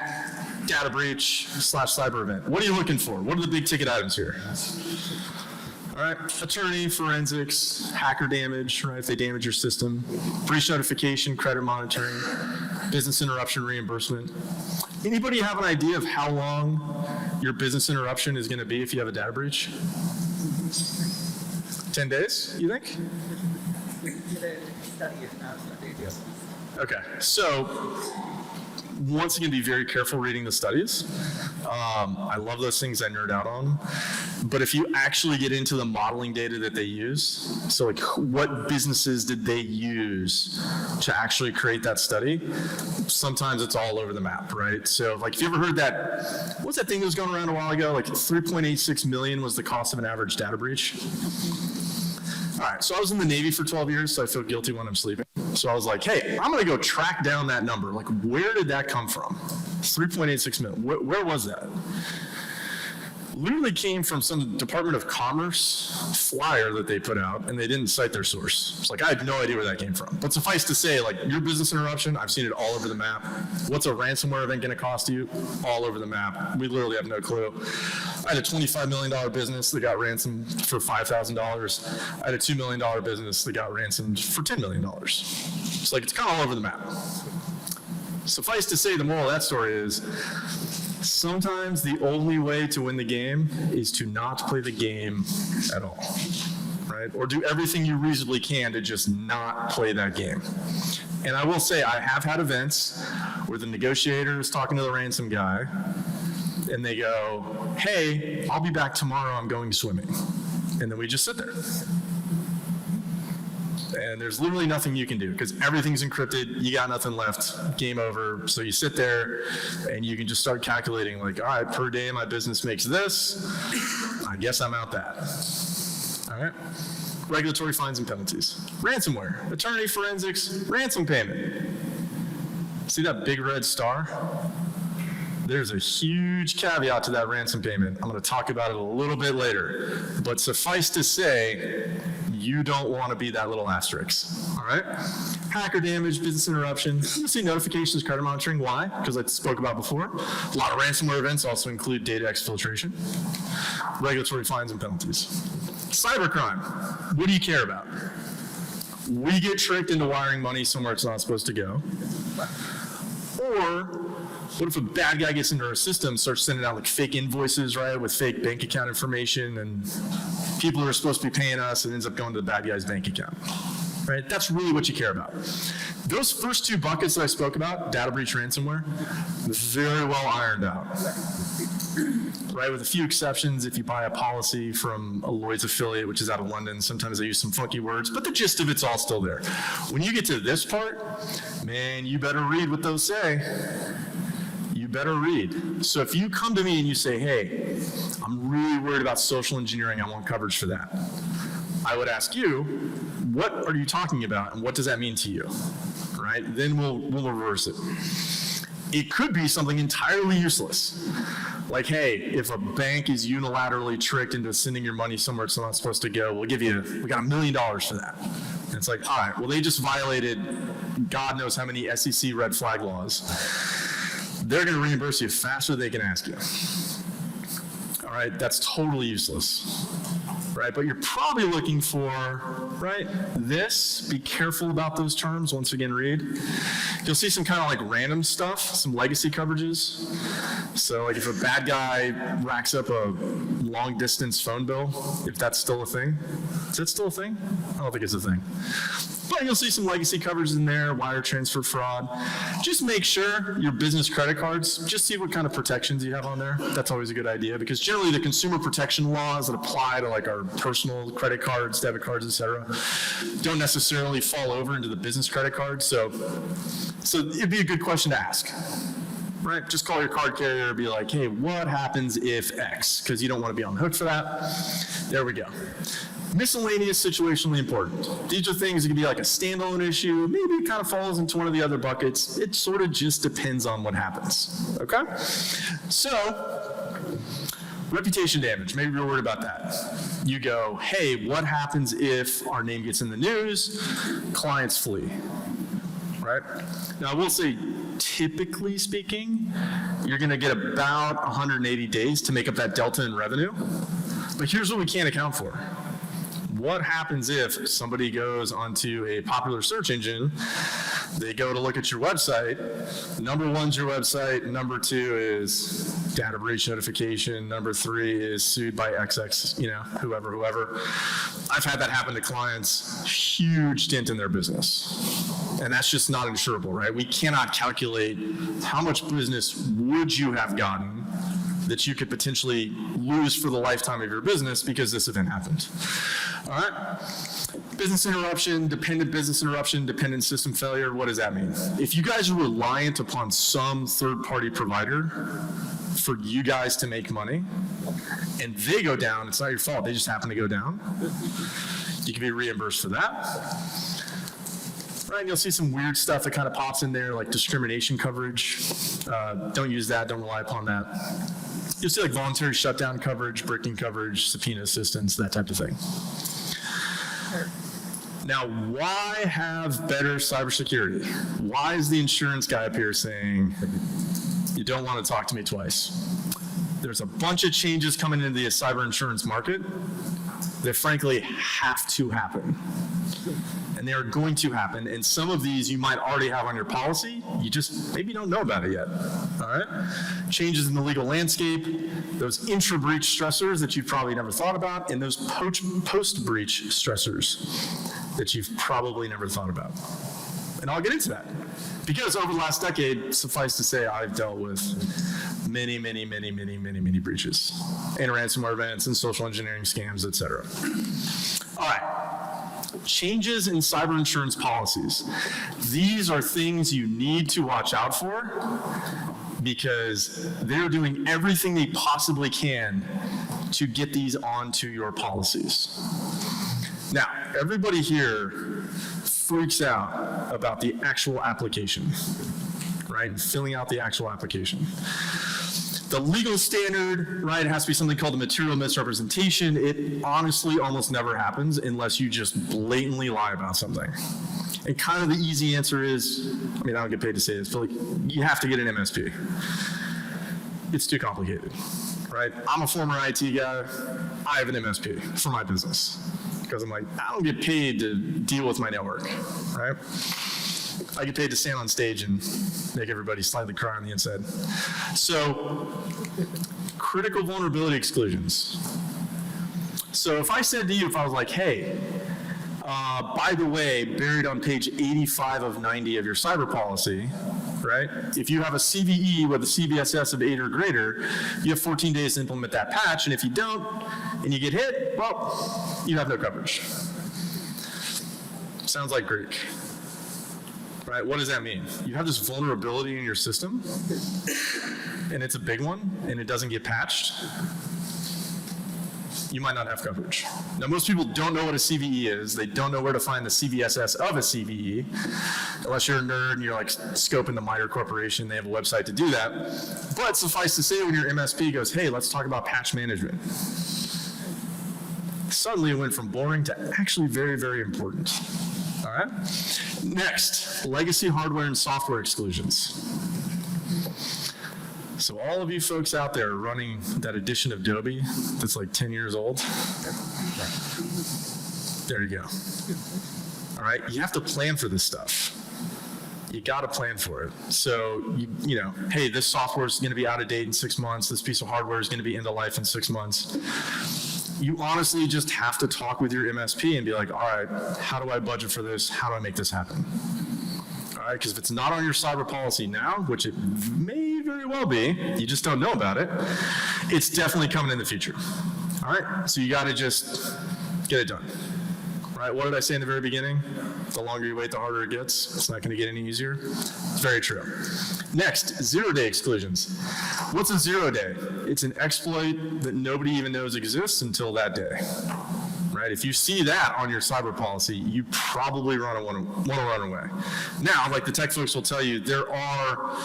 data breach / cyber event. What are you looking for? What are the big ticket items here? All right, attorney, forensics, hacker damage, right, if they damage your system, breach notification, credit monitoring, business interruption reimbursement. Anybody have an idea of how long your business interruption is going to be if you have a data breach? 10 days, you think? Okay, so once again, be very careful reading the studies. I love those things I nerd out on. But if you actually get into the modeling data that they use, so like what businesses did they use to actually create that study, sometimes it's all over the map, right? So like if you ever heard that, what's that thing that was going around a while ago? Like 3.86 million was the cost of an average data breach. All right, so I was in the Navy for 12 years, so I feel guilty when I'm sleeping. So I was like, hey, I'm gonna go track down that number. Like, where did that come from? 3.86 million, where was that? Literally came from some Department of Commerce flyer that they put out, and they didn't cite their source. It's like, I had no idea where that came from. But suffice to say, like, your business interruption, I've seen it all over the map. What's a ransomware event gonna cost you? All over the map. We literally have no clue. I had a $25 million business that got ransomed for $5,000. I had a $2 million business that got ransomed for $10 million. It's like, it's kind of all over the map. Suffice to say, the moral of that story is, sometimes the only way to win the game is to not play the game at all, right? Or do everything you reasonably can to just not play that game. And I will say, I have had events where the negotiator is talking to the ransom guy, and they go, hey, I'll be back tomorrow, I'm going swimming. And then we just sit there. And there's literally nothing you can do because everything's encrypted. You got nothing left. Game over. So you sit there and you can just start calculating like, all right, per day my business makes this. I guess I'm out that. All right. Regulatory fines and penalties. Ransomware. Attorney, forensics, ransom payment. See that big red star? There's a huge caveat to that ransom payment. I'm going to talk about it a little bit later. But suffice to say, You don't want to be that little asterisk, all right? Hacker damage, business interruption. You'll see notifications, credit monitoring. Why? Because I spoke about before. A lot of ransomware events also include data exfiltration, regulatory fines and penalties. Cybercrime. What do you care about? We get tricked into wiring money somewhere it's not supposed to go. Or what if a bad guy gets into our system, starts sending out like fake invoices, right, with fake bank account information, and people who are supposed to be paying us, and ends up going to the bad guy's bank account, right? That's really what you care about. Those first two buckets that I spoke about, data breach, ransomware, very well ironed out, right? With a few exceptions, if you buy a policy from a Lloyd's affiliate, which is out of London, sometimes they use some funky words, but the gist of it's all still there. When you get to this part, man, you better read what those say. You better read. So if you come to me and you say, hey, I'm really worried about social engineering, I want coverage for that, I would ask you, what are you talking about and what does that mean to you, right? Then we'll reverse it. It could be something entirely useless. Like, hey, if a bank is unilaterally tricked into sending your money somewhere it's not supposed to go, we got $1 million for that. And it's like, all right, well, they just violated God knows how many SEC red flag laws. They're going to reimburse you faster than they can ask you. All right, that's totally useless. Right, but you're probably looking for, right, this. Be careful about those terms. Once again, read. You'll see some kind of like random stuff, some legacy coverages. So like if a bad guy racks up a long distance phone bill, if that's still a thing. Is that still a thing? I don't think it's a thing. But you'll see some legacy coverage in there, wire transfer fraud. Just make sure your business credit cards, just see what kind of protections you have on there. That's always a good idea because generally the consumer protection laws that apply to like our personal credit cards, debit cards, etc., don't necessarily fall over into the business credit cards. So it'd be a good question to ask. Right? Just call your card carrier and be like, hey, what happens if X? Because you don't want to be on the hook for that. There we go. Miscellaneous, situationally important. These are things that can be like a standalone issue. Maybe it kind of falls into one of the other buckets. It sort of just depends on what happens. Okay? So, reputation damage. Maybe you're worried about that. You go, hey, what happens if our name gets in the news? Clients flee. Right? Now, I will say, typically speaking, you're going to get about 180 days to make up that delta in revenue. But here's what we can't account for. What happens if somebody goes onto a popular search engine, they go to look at your website, number one's your website, number two is data breach notification, number three is sued by XX, whoever. I've had that happen to clients, huge dent in their business. And that's just not insurable, right? We cannot calculate how much business would you have gotten that you could potentially lose for the lifetime of your business because this event happened. All right? Business interruption, dependent system failure, what does that mean? If you guys are reliant upon some third-party provider for you guys to make money, and they go down, it's not your fault, they just happen to go down, you can be reimbursed for that. Right, and you'll see some weird stuff that kind of pops in there, like discrimination coverage. Don't use that, don't rely upon that. You'll see like voluntary shutdown coverage, breaking coverage, subpoena assistance, that type of thing. Now, why have better cybersecurity? Why is the insurance guy up here saying, you don't want to talk to me twice? There's a bunch of changes coming into the cyber insurance market that frankly have to happen. And they are going to happen, and some of these you might already have on your policy, you just maybe don't know about it yet, all right? Changes in the legal landscape, those intra-breach stressors that you've probably never thought about, and those post-breach stressors that you've probably never thought about. And I'll get into that. Because over the last decade, suffice to say, I've dealt with many breaches, and ransomware events, and social engineering scams, et cetera. All right. Changes in cyber insurance policies. These are things you need to watch out for because they're doing everything they possibly can to get these onto your policies. Now, everybody here freaks out about the actual application, right? Filling out the actual application. The legal standard, right, has to be something called a material misrepresentation. It honestly almost never happens unless you just blatantly lie about something. And kind of the easy answer is, I mean, I don't get paid to say this, but like, you have to get an MSP. It's too complicated, right? I'm a former IT guy. I have an MSP for my business because I'm like, I don't get paid to deal with my network, right? I get paid to stand on stage and make everybody slightly cry on the inside. So, critical vulnerability exclusions. So if I said to you, if I was like, hey, by the way, buried on page 85 of 90 of your cyber policy, right? If you have a CVE with a CVSS of 8 or greater, you have 14 days to implement that patch, and if you don't, and you get hit, well, you have no coverage. Sounds like Greek. Right, what does that mean? You have this vulnerability in your system, and it's a big one, and it doesn't get patched. You might not have coverage. Now, most people don't know what a CVE is. They don't know where to find the CVSS of a CVE, unless you're a nerd and you're like scoping the MITRE Corporation. They have a website to do that. But suffice to say, when your MSP goes, hey, let's talk about patch management, suddenly it went from boring to actually very, very important. All right? Next, legacy hardware and software exclusions. So all of you folks out there running that edition of Adobe that's like 10 years old, there you go. All right, you have to plan for this stuff. You got to plan for it. So, you know, hey, this software is going to be out of date in 6 months. This piece of hardware is going to be end of life in 6 months. You honestly just have to talk with your MSP and be like, all right, how do I budget for this? How do I make this happen? All right, because if it's not on your cyber policy now, which it may very well be, you just don't know about it, it's definitely coming in the future. All right, so you got to just get it done. Right, what did I say in the very beginning? The longer you wait, the harder it gets. It's not going to get any easier. It's very true. Next, zero-day exclusions. What's a 0 day? It's an exploit that nobody even knows exists until that day. Right? If you see that on your cyber policy, you probably want to run away. Now, like the tech folks will tell you, there are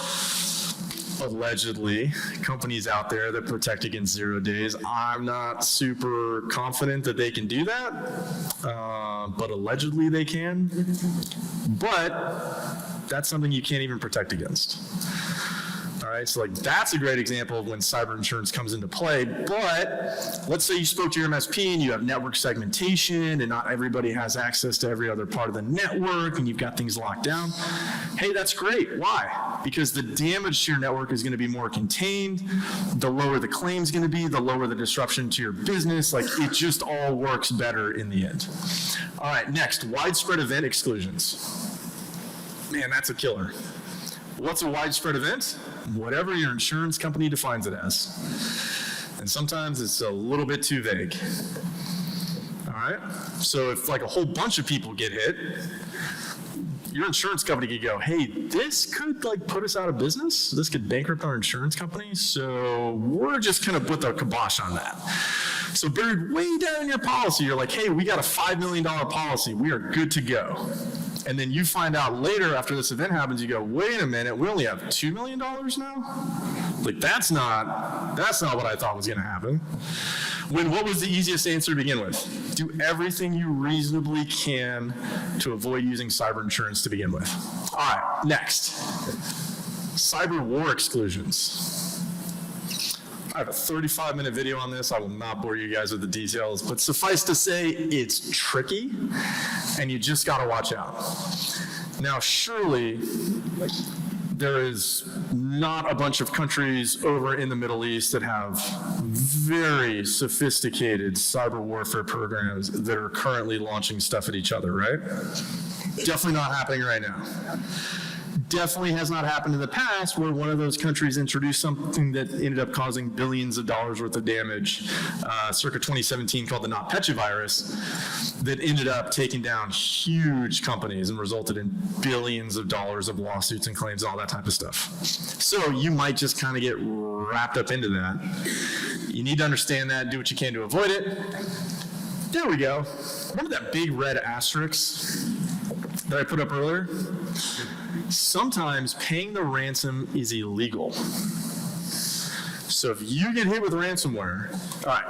allegedly companies out there that protect against 0 days. I'm not super confident that they can do that, but allegedly they can. But that's something you can't even protect against. All right, so like that's a great example of when cyber insurance comes into play. But let's say you spoke to your MSP and you have network segmentation and not everybody has access to every other part of the network and you've got things locked down. Hey, that's great. Why? Because the damage to your network is going to be more contained. The lower the claim's going to be, the lower the disruption to your business. Like it just all works better in the end. All right, next, widespread event exclusions. Man, that's a killer. What's a widespread event? Whatever your insurance company defines it as. And sometimes it's a little bit too vague. All right? So if like a whole bunch of people get hit, your insurance company could go, hey, this could like put us out of business. This could bankrupt our insurance company. So we're just going to put the kibosh on that. So buried way down in your policy, you're like, hey, we got a $5 million policy. We are good to go. And then you find out later after this event happens, you go, wait a minute, we only have $2 million now? Like, that's not what I thought was going to happen. When what was the easiest answer to begin with? Do everything you reasonably can to avoid using cyber insurance to begin with. All right, next. Cyber war exclusions. I have a 35-minute video on this. I will not bore you guys with the details, but suffice to say, it's tricky, and you just got to watch out. Now, surely, there is not a bunch of countries over in the Middle East that have very sophisticated cyber warfare programs that are currently launching stuff at each other, right? Definitely not happening right now. Definitely has not happened in the past where one of those countries introduced something that ended up causing billions of dollars worth of damage, circa 2017, called the NotPetya virus, that ended up taking down huge companies and resulted in billions of dollars of lawsuits and claims and all that type of stuff. So you might just kind of get wrapped up into that. You need to understand that, do what you can to avoid it. There we go. Remember that big red asterisk that I put up earlier? Sometimes paying the ransom is illegal. So if you get hit with ransomware, all right,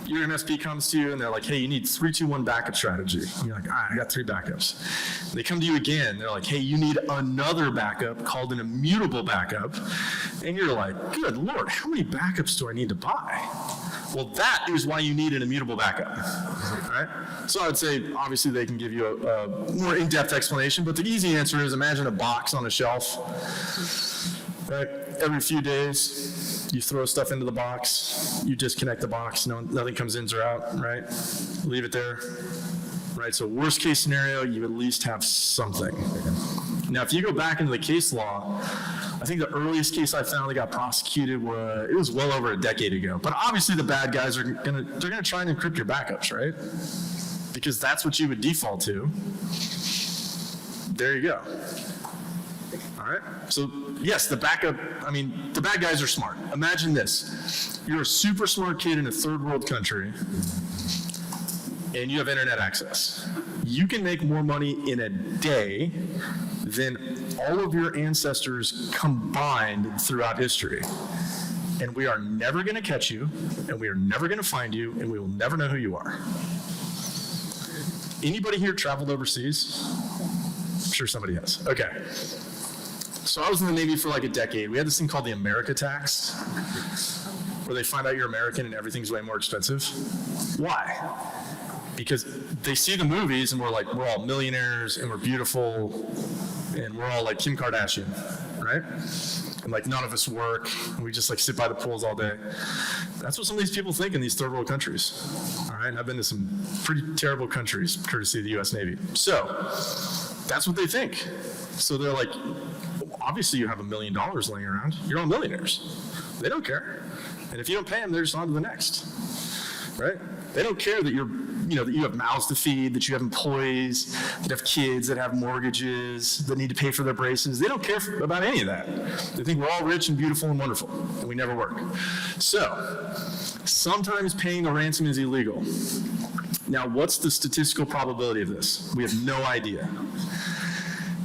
your MSP comes to you and they're like, hey, you need 3-2-1 backup strategy. And you're like, all right, I got 3 backups. They come to you again. They're like, hey, you need another backup called an immutable backup. And you're like, good Lord, how many backups do I need to buy? Well, that is why you need an immutable backup, right? So I would say, obviously, they can give you a more in-depth explanation, but the easy answer is imagine a box on a shelf, right? Every few days, you throw stuff into the box, you disconnect the box, nothing comes in or out, right? Leave it there, right? So worst case scenario, you at least have something. Now, if you go back into the case law, I think the earliest case I found that got prosecuted was well over a decade ago. But obviously the bad guys are gonna try and encrypt your backups, right? Because that's what you would default to. There you go. All right. So yes, the bad guys are smart. Imagine this. You're a super smart kid in a third world country and you have internet access. You can make more money in a day than all of your ancestors combined throughout history. And we are never going to catch you, and we are never going to find you, and we will never know who you are. Anybody here traveled overseas? I'm sure somebody has. Okay. So I was in the Navy for like a decade. We had this thing called the America tax, where they find out you're American and everything's way more expensive. Why? Because they see the movies and we're all millionaires and we're beautiful and we're all like Kim Kardashian, right? And like none of us work and we just like sit by the pools all day. That's what some of these people think in these third world countries. All right, and I've been to some pretty terrible countries courtesy of the US Navy. So that's what they think. So they're like, obviously you have $1 million laying around. You're all millionaires. They don't care. And if you don't pay them, they're just on to the next, right? They don't care that that you have mouths to feed, that you have employees, that have kids, that have mortgages, that need to pay for their braces. They don't care about any of that. They think we're all rich and beautiful and wonderful, and we never work. So, sometimes paying a ransom is illegal. Now, what's the statistical probability of this? We have no idea.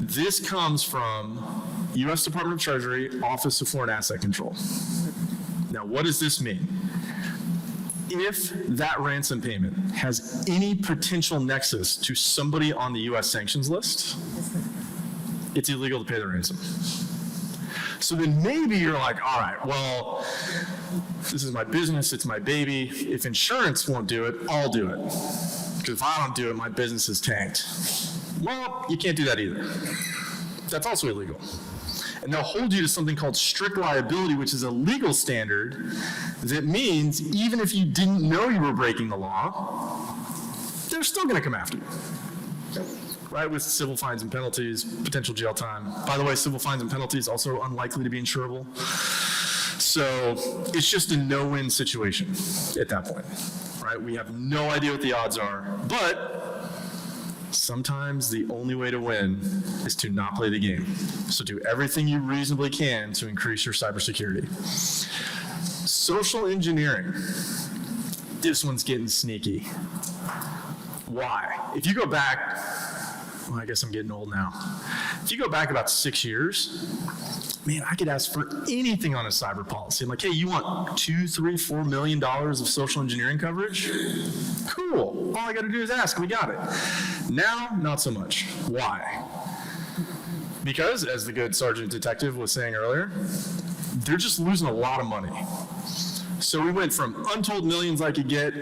This comes from U.S. Department of Treasury, Office of Foreign Asset Control. Now, what does this mean? If that ransom payment has any potential nexus to somebody on the U.S. sanctions list, it's illegal to pay the ransom. So then maybe you're like, all right, well, this is my business, it's my baby. If insurance won't do it, I'll do it. Because if I don't do it, my business is tanked. Well, you can't do that either. That's also illegal. And they'll hold you to something called strict liability, which is a legal standard that means even if you didn't know you were breaking the law, they're still going to come after you. Right, with civil fines and penalties, potential jail time. By the way, civil fines and penalties also unlikely to be insurable. So it's just a no-win situation at that point. Right, we have no idea what the odds are, but sometimes the only way to win is to not play the game. So do everything you reasonably can to increase your cybersecurity. Social engineering. This one's getting sneaky. Why? If you go back, well, I guess I'm getting old now. If you go back about 6 years, man, I could ask for anything on a cyber policy. I'm like, hey, you want $2, $3, $4 million of social engineering coverage? Cool. All I got to do is ask. We got it. Now, not so much. Why? Because, as the good Sergeant Detective was saying earlier, they're just losing a lot of money. So we went from untold millions I could get,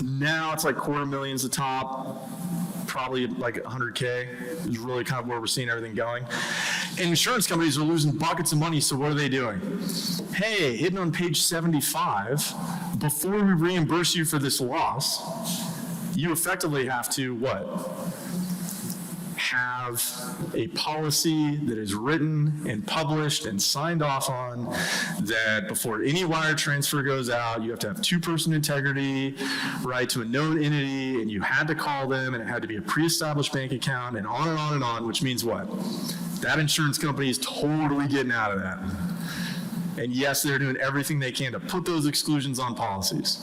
now it's like $250,000 the top, probably like 100K is really kind of where we're seeing everything going. And insurance companies are losing buckets of money, so what are they doing? Hey, hidden on page 75, before we reimburse you for this loss, you effectively have to what? Have a policy that is written and published and signed off on that before any wire transfer goes out, you have to have two-person integrity, right, to a known entity, and you had to call them, and it had to be a pre-established bank account, and on and on and on, which means what? That insurance company is totally getting out of that. And yes, they're doing everything they can to put those exclusions on policies.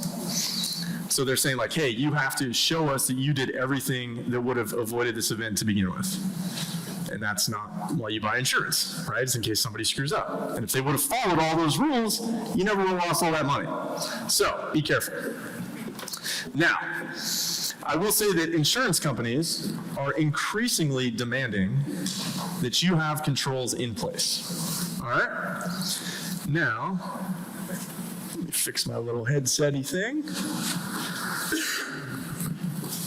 So they're saying like, hey, you have to show us that you did everything that would have avoided this event to begin with. And that's not why you buy insurance, right? It's in case somebody screws up. And if they would have followed all those rules, you never would have lost all that money. So be careful. Now, I will say that insurance companies are increasingly demanding that you have controls in place. All right? Now, let me fix my little headset-y thing.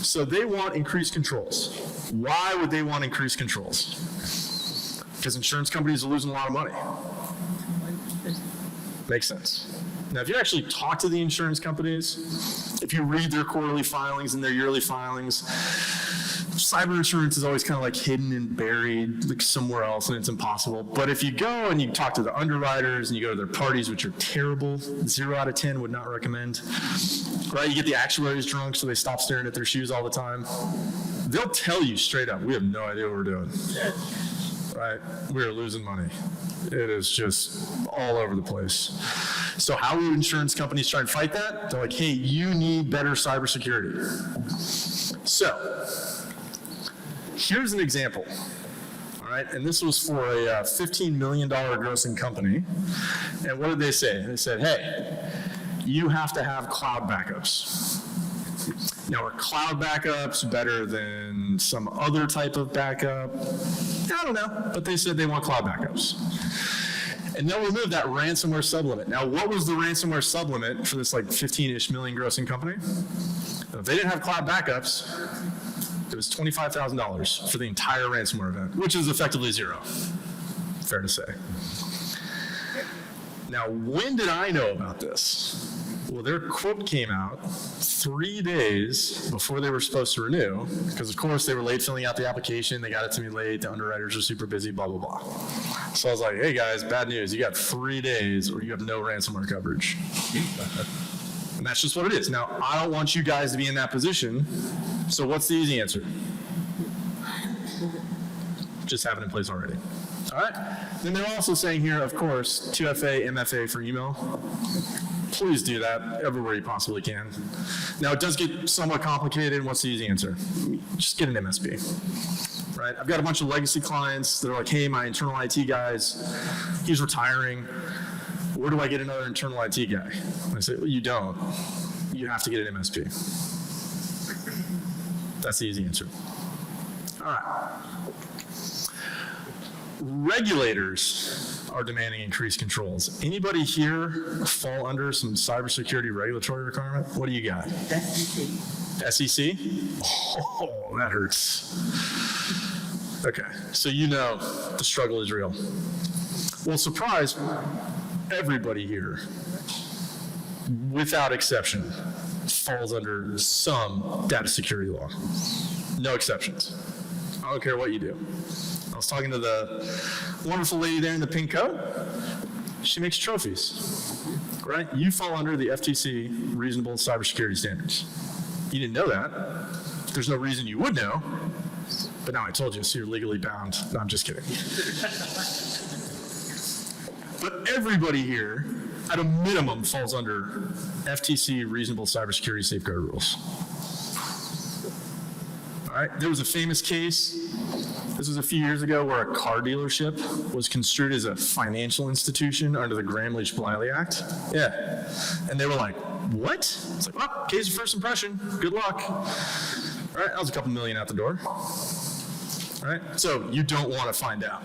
So they want increased controls. Why would they want increased controls? Because insurance companies are losing a lot of money. Makes sense. Now, if you actually talk to the insurance companies, if you read their quarterly filings and their yearly filings, cyber insurance is always kind of like hidden and buried like somewhere else, and it's impossible. But if you go and you talk to the underwriters and you go to their parties, which are terrible, 0 out of 10 would not recommend, right? You get the actuaries drunk so they stop staring at their shoes all the time. They'll tell you straight up, we have no idea what we're doing, right? We're losing money. It is just all over the place. So how do insurance companies try and fight that? They're like, hey, you need better cybersecurity. So here's an example, all right? And this was for a $15 million grossing company. And what did they say? They said, hey, you have to have cloud backups. Now, are cloud backups better than some other type of backup? I don't know, but they said they want cloud backups. And they'll remove that ransomware sublimit. Now, what was the ransomware sublimit for this like 15-ish million grossing company? If they didn't have cloud backups, it was $25,000 for the entire ransomware event, which is effectively zero. Fair to say. Now, when did I know about this? Well, their quote came out 3 days before they were supposed to renew, because of course they were late filling out the application, they got it to me late, the underwriters are super busy, blah, blah, blah. So I was like, hey guys, bad news, you got 3 days or you have no ransomware coverage. And that's just what it is. Now, I don't want you guys to be in that position, so what's the easy answer? Just have it in place already. All right? Then they're also saying here, of course, 2FA, MFA for email. Please do that everywhere you possibly can. Now, it does get somewhat complicated. What's the easy answer? Just get an MSP, right? I've got a bunch of legacy clients that are like, hey, my internal IT guys, he's retiring. Where do I get another internal IT guy? And I say, well, you don't. You have to get an MSP. That's the easy answer. All right. Regulators are demanding increased controls. Anybody here fall under some cybersecurity regulatory requirement? What do you got? SEC? Oh, that hurts. Okay, so you know the struggle is real. Well, surprise, everybody here, without exception, falls under some data security law. No exceptions. I don't care what you do. I was talking to the wonderful lady there in the pink coat. She makes trophies, right? You fall under the FTC reasonable cybersecurity standards. You didn't know that. There's no reason you would know, but now I told you, so you're legally bound. No, I'm just kidding. But everybody here, at a minimum, falls under FTC reasonable cybersecurity safeguard rules. All right, there was a famous case. This was a few years ago where a car dealership was construed as a financial institution under the Gramm-Leach-Bliley Act. Yeah. And they were like, what? It's like, well, case of first impression. Good luck. All right, that was a couple million out the door. All right, so you don't want to find out.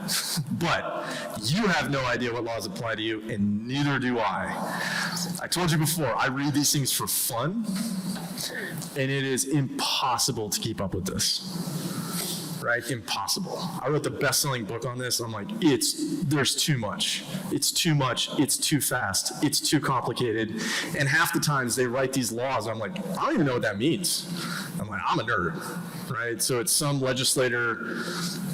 But you have no idea what laws apply to you, and neither do I. I told you before, I read these things for fun, and it is impossible to keep up with this. Right? Impossible. I wrote the best-selling book on this. I'm like, there's too much. It's too much. It's too fast. It's too complicated. And half the times they write these laws, I'm like, I don't even know what that means. I'm like, I'm a nerd, right? So it's some legislator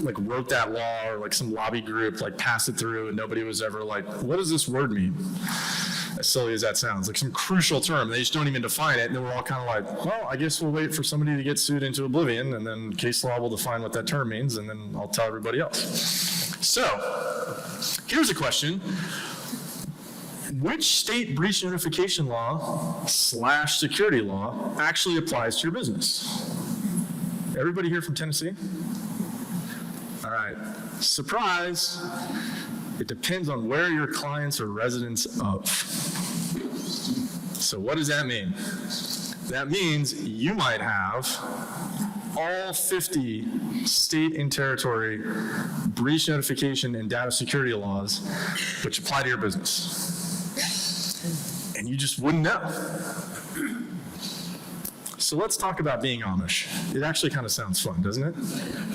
like wrote that law, or like some lobby group like passed it through, and nobody was ever like, what does this word mean? As silly as that sounds, like some crucial term, they just don't even define it, and then we're all kind of like, well, I guess we'll wait for somebody to get sued into oblivion, and then case law will define what that term means, and then I'll tell everybody else. So, here's a question. Which state breach notification law / security law actually applies to your business? Everybody here from Tennessee? All right, surprise. It depends on where your clients are residents of. So what does that mean? That means you might have all 50 state and territory breach notification and data security laws which apply to your business. And you just wouldn't know. So let's talk about being Amish. It actually kind of sounds fun, doesn't it?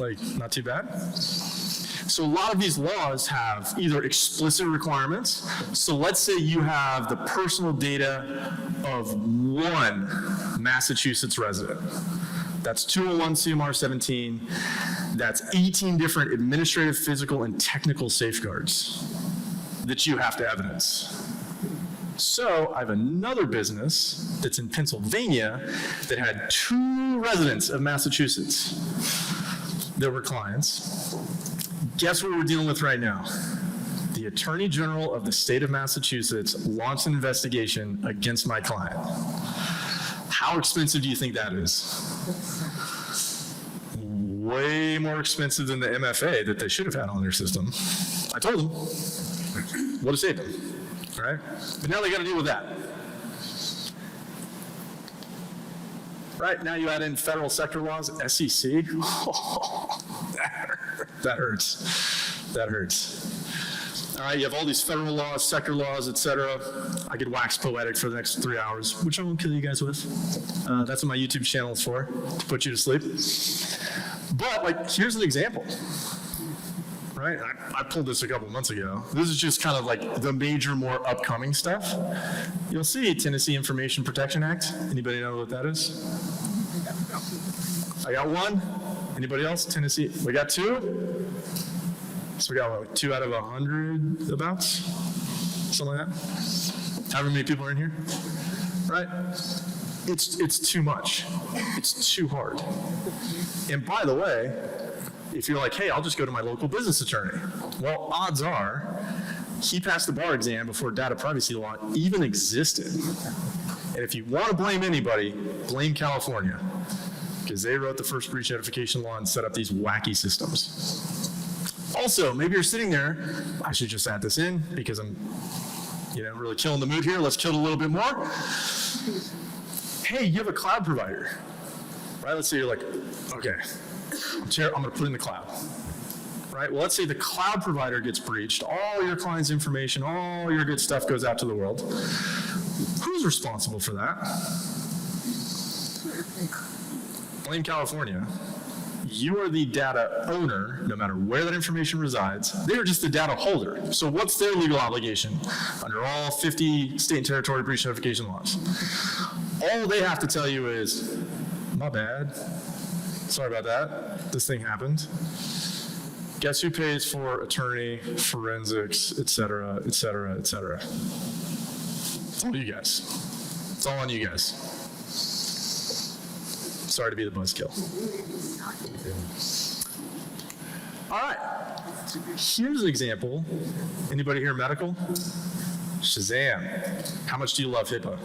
Like, not too bad? So a lot of these laws have either explicit requirements. So let's say you have the personal data of one Massachusetts resident. That's 201 CMR 17. That's 18 different administrative, physical, and technical safeguards that you have to evidence. So I have another business that's in Pennsylvania that had 2 residents of Massachusetts that were clients. Guess what we're dealing with right now? The Attorney General of the state of Massachusetts launched an investigation against my client. How expensive do you think that is? Way more expensive than the MFA that they should have had on their system. I told them. Would have saved them, right? But now they got to deal with that. Right, now you add in federal sector laws, SEC. That hurts. That hurts. All right, you have all these federal laws, sector laws, et cetera. I could wax poetic for the next 3 hours, which I won't kill you guys with. That's what my YouTube channel is for, to put you to sleep. But, like, here's an example. Right? I pulled this a couple months ago. This is just kind of like the major, more upcoming stuff. You'll see Tennessee Information Protection Act. Anybody know what that is? I got one. Anybody else? Tennessee. We got 2. So we got what, 2 out of 100 about? Something like that. However many people are in here. Right? It's too much. It's too hard. And by the way, if you're like, hey, I'll just go to my local business attorney. Well, odds are he passed the bar exam before data privacy law even existed. And if you want to blame anybody, blame California, because they wrote the first breach notification law and set up these wacky systems. Also, maybe you're sitting there, I should just add this in because I'm, really killing the mood here. Let's kill it a little bit more. Hey, you have a cloud provider, right? Let's say you're like, okay, I'm going to put it in the cloud, right? Well, let's say the cloud provider gets breached. All your clients' information, all your good stuff goes out to the world. Who's responsible for that? Blame California. You are the data owner, no matter where that information resides. They're just the data holder. So what's their legal obligation under all 50 state and territory breach notification laws? All they have to tell you is, my bad. Sorry about that. This thing happened. Guess who pays for attorney, forensics, et cetera, et cetera, et cetera? It's all you guys. It's all on you guys. Sorry to be the buzzkill. All right. Here's an example. Anybody here medical? Shazam. How much do you love HIPAA?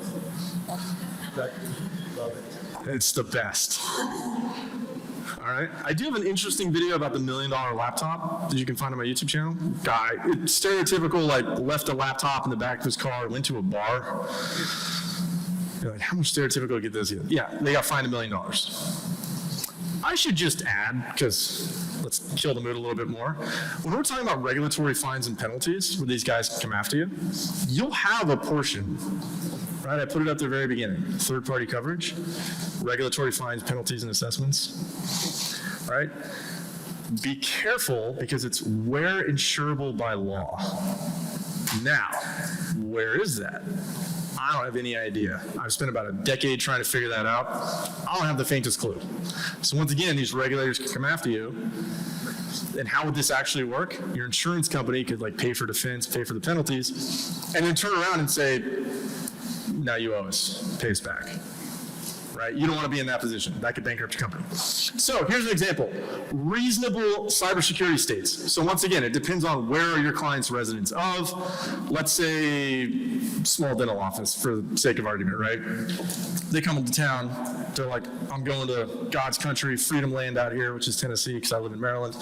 It's the best. All right. I do have an interesting video about the $1 million laptop that you can find on my YouTube channel. Guy, it's stereotypical, like left a laptop in the back of his car, went to a bar. You're like, how much stereotypical get this? Yeah, they got fined $1 million. I should just add, because let's kill the mood a little bit more. When we're talking about regulatory fines and penalties, where these guys come after you, you'll have a portion, right? I put it at the very beginning. Third-party coverage, regulatory fines, penalties, and assessments, right? Be careful, because it's where insurable by law. Now, where is that? I don't have any idea. I've spent about a decade trying to figure that out. I don't have the faintest clue. So once again, these regulators can come after you. And how would this actually work? Your insurance company could pay for defense, pay for the penalties, and then turn around and say, now you owe us, pay us back. right? You don't want to be in that position. That could bankrupt your company. So here's an example. Reasonable cybersecurity states. So once again, it depends on where are your clients residents of. Let's say small dental office for the sake of argument, right? They come into town. They're like, I'm going to God's country, freedom land out here, which is Tennessee, because I live in Maryland.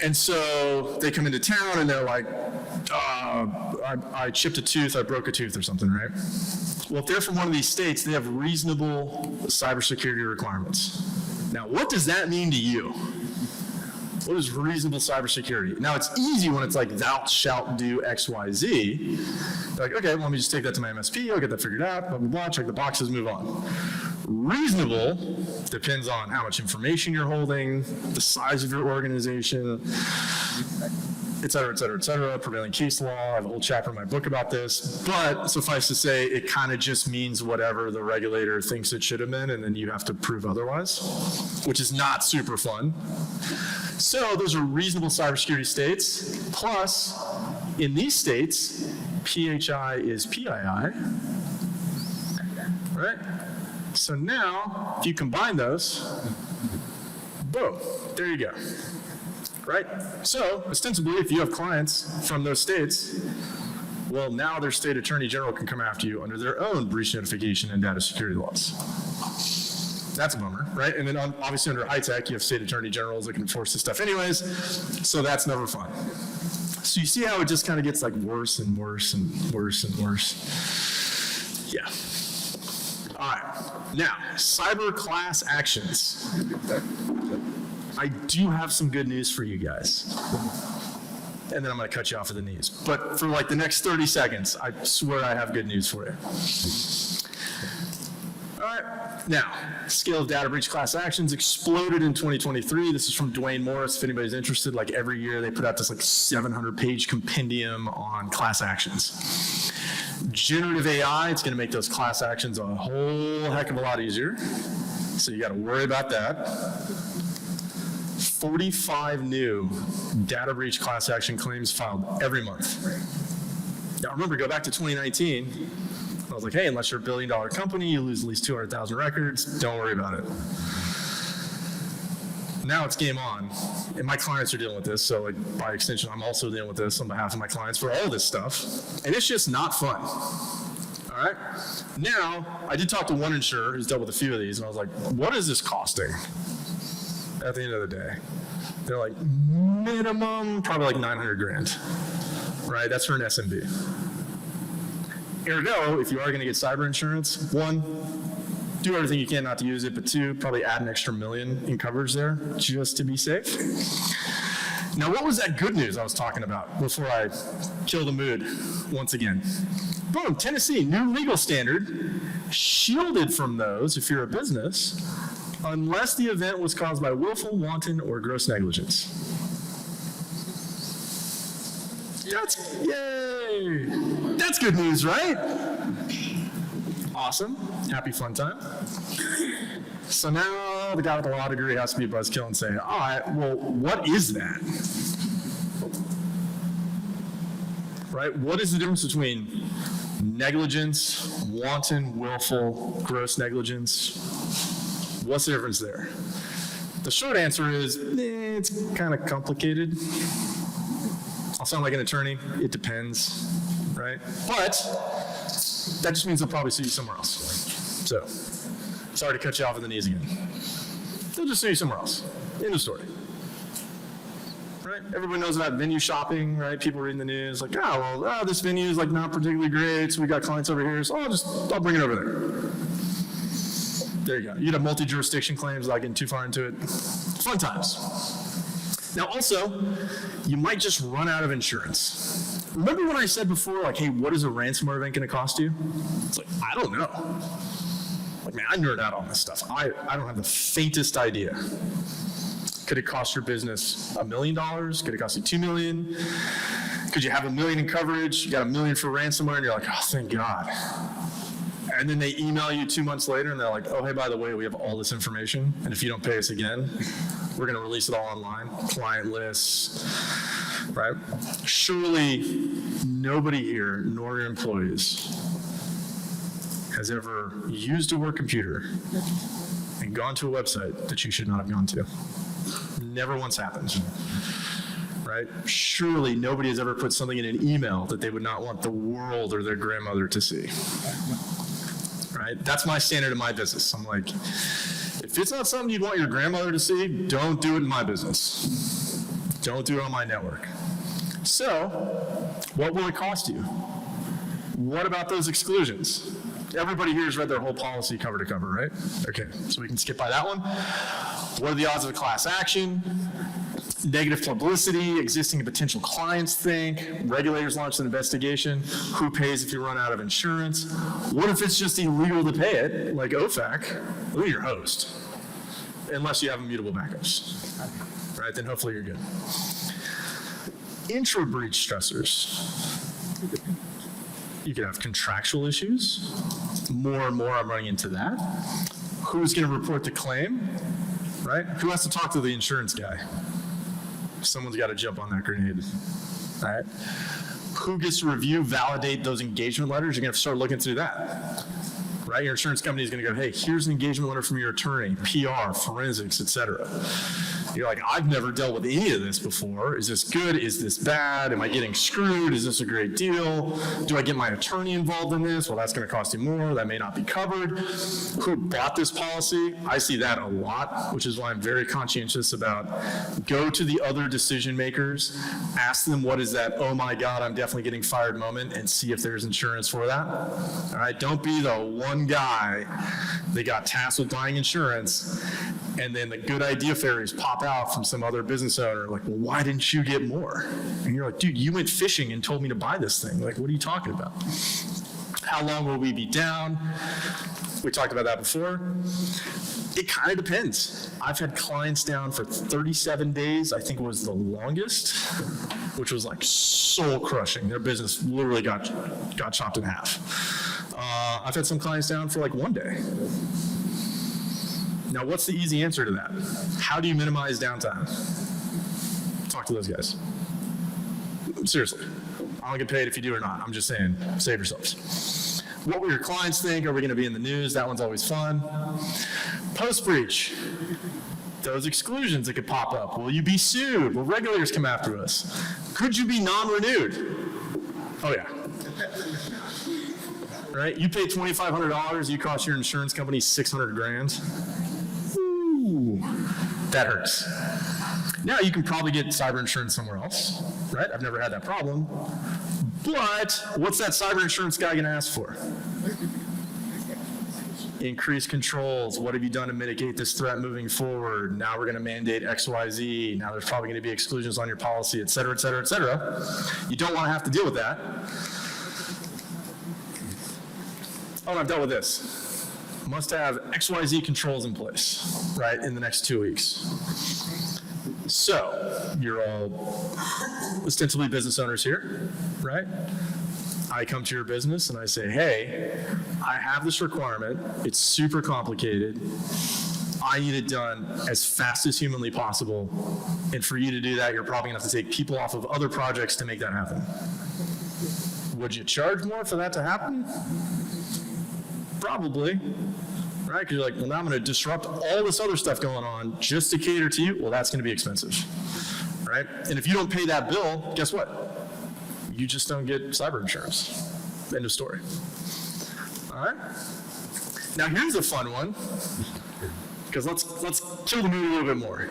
And so they come into town and they're like, I chipped a tooth, I broke a tooth or something, right? Well, if they're from one of these states, they have reasonable cybersecurity requirements. Now, what does that mean to you? What is reasonable cybersecurity? Now, it's easy when it's like, thou shalt do X, Y, Z. They're like, okay, well, let me just take that to my MSP, I'll get that figured out, blah, blah, blah, check the boxes, move on. Reasonable depends on how much information you're holding, the size of your organization, et cetera, et cetera, et cetera, prevailing case law. I have a whole chapter in my book about this, but suffice to say, it kind of just means whatever the regulator thinks it should have been, and then you have to prove otherwise, which is not super fun. So those are reasonable cybersecurity states, plus in these states, PHI is PII, right? So now, if you combine those, boom, there you go, right? So ostensibly, if you have clients from those states, well, now their state attorney general can come after you under their own breach notification and data security laws. That's a bummer, right? And then obviously under high-tech, you have state attorney generals that can enforce this stuff anyways, so that's never fun. So you see how it just kind of gets like worse and worse and worse and worse? Yeah. All right. Now, cyber class actions. I do have some good news for you guys. And then I'm going to cut you off at the knees. But for like the next 30 seconds, I swear I have good news for you. All right. Now, scale of data breach class actions exploded in 2023. This is from Dwayne Morris. If anybody's interested, like every year they put out this like 700-page compendium on class actions. Generative AI, it's going to make those class actions a whole heck of a lot easier. So you got to worry about that. 45 new data breach class action claims filed every month. Now remember, go back to 2019. I was like, hey, unless you're a $1 billion company, you lose at least 200,000 records, don't worry about it. Now it's game on, and my clients are dealing with this, so like by extension, I'm also dealing with this on behalf of my clients for all this stuff, and it's just not fun. All right? Now, I did talk to one insurer who's dealt with a few of these, and I was like, what is this costing at the end of the day? They're like, minimum, probably like 900 grand, right? That's for an SMB. Ergo, if you are going to get cyber insurance, one, do everything you can not to use it, but two, probably add an extra $1 million in coverage there just to be safe. Now, what was that good news I was talking about before I kill the mood once again? Boom, Tennessee, new legal standard, shielded from those if you're a business, unless the event was caused by willful, wanton, or gross negligence. Yay! That's good news, right? Awesome. Happy fun time. So now the guy with the law degree has to be buzzkill and say, all right, well, what is that? Right? What is the difference between negligence, wanton, willful, gross negligence? What's the difference there? The short answer is, it's kind of complicated. I'll sound like an attorney. It depends, right? But that just means they'll probably sue you somewhere else. So, sorry to cut you off at the knees again. They'll just sue you somewhere else. End of story. Right? Everybody knows about venue shopping, right? People reading the news, like, this venue is like not particularly great, so we got clients over here, so I'll bring it over there. There you go. You'd have multi-jurisdiction claims without getting too far into it. Fun times. Now also, you might just run out of insurance. Remember when I said before, like, hey, what is a ransomware event going to cost you? It's like, I don't know. Like, man, I nerd out on this stuff. I don't have the faintest idea. Could it cost your business $1 million? Could it cost you $2 million? Could you have $1 million in coverage? You got $1 million for ransomware, and you're like, oh, thank God. And then they email you 2 months later, and they're like, oh, hey, by the way, we have all this information, and if you don't pay us again, we're going to release it all online. Client lists, right? Surely nobody here, nor your employees, has ever used a work computer and gone to a website that you should not have gone to? Never once happened. Right? Surely nobody has ever put something in an email that they would not want the world or their grandmother to see. Right? That's my standard in my business. I'm like, if it's not something you'd want your grandmother to see, don't do it in my business. Don't do it on my network. So, what will it cost you? What about those exclusions? Everybody here has read their whole policy cover to cover, right? Okay, so we can skip by that one. What are the odds of a class action? Negative publicity, existing and potential clients think, regulators launch an investigation, who pays if you run out of insurance? What if it's just illegal to pay it, like OFAC? Look at your host, unless you have immutable backups, right? Then hopefully you're good. Intra-breach stressors. You could have contractual issues. More and more I'm running into that. Who's going to report the claim, right? Who has to talk to the insurance guy? Someone's got to jump on that grenade, all right? Who gets to review, validate those engagement letters? You're going to have to start looking through that, right? Your insurance company is going to go, hey, here's an engagement letter from your attorney, PR, forensics, et cetera. You're like, I've never dealt with any of this before. Is this good? Is this bad? Am I getting screwed? Is this a great deal? Do I get my attorney involved in this? Well, that's going to cost you more. That may not be covered. Who bought this policy? I see that a lot, which is why I'm very conscientious about go to the other decision makers, ask them what is that, oh my God, I'm definitely getting fired moment, and see if there's insurance for that. All right, don't be the one guy that got tasked with buying insurance, and then the good idea fairies pop out from some other business owner, like, well, why didn't you get more? And you're like, dude, you went fishing and told me to buy this thing. Like, what are you talking about? How long will we be down? We talked about that before. It kind of depends. I've had clients down for 37 days, I think was the longest, which was like soul crushing. Their business literally got chopped in half. I've had some clients down for like 1 day. Now, what's the easy answer to that? How do you minimize downtime? Talk to those guys. Seriously. I don't get paid if you do or not. I'm just saying, save yourselves. What will your clients think? Are we going to be in the news? That one's always fun. Post-breach. Those exclusions that could pop up. Will you be sued? Will regulators come after us? Could you be non-renewed? Oh, yeah. Right? You pay $2,500, you cost your insurance company $600,000. Ooh, that hurts. Now you can probably get cyber insurance somewhere else, right? I've never had that problem. But what's that cyber insurance guy going to ask for? Increased controls. What have you done to mitigate this threat moving forward? Now we're going to mandate XYZ. Now there's probably going to be exclusions on your policy, et cetera, et cetera, et cetera. You don't want to have to deal with that. Oh, and I've dealt with this. Must have XYZ controls in place, right, in the next 2 weeks. So, you're all ostensibly business owners here, right? I come to your business and I say, hey, I have this requirement. It's super complicated. I need it done as fast as humanly possible. And for you to do that, you're probably going to have to take people off of other projects to make that happen. Would you charge more for that to happen? Probably, right? Because you're like, well, now I'm going to disrupt all this other stuff going on just to cater to you. Well, that's going to be expensive, right? And if you don't pay that bill, guess what? You just don't get cyber insurance. End of story. All right? Now, here's a fun one, because let's kill the mood a little bit more.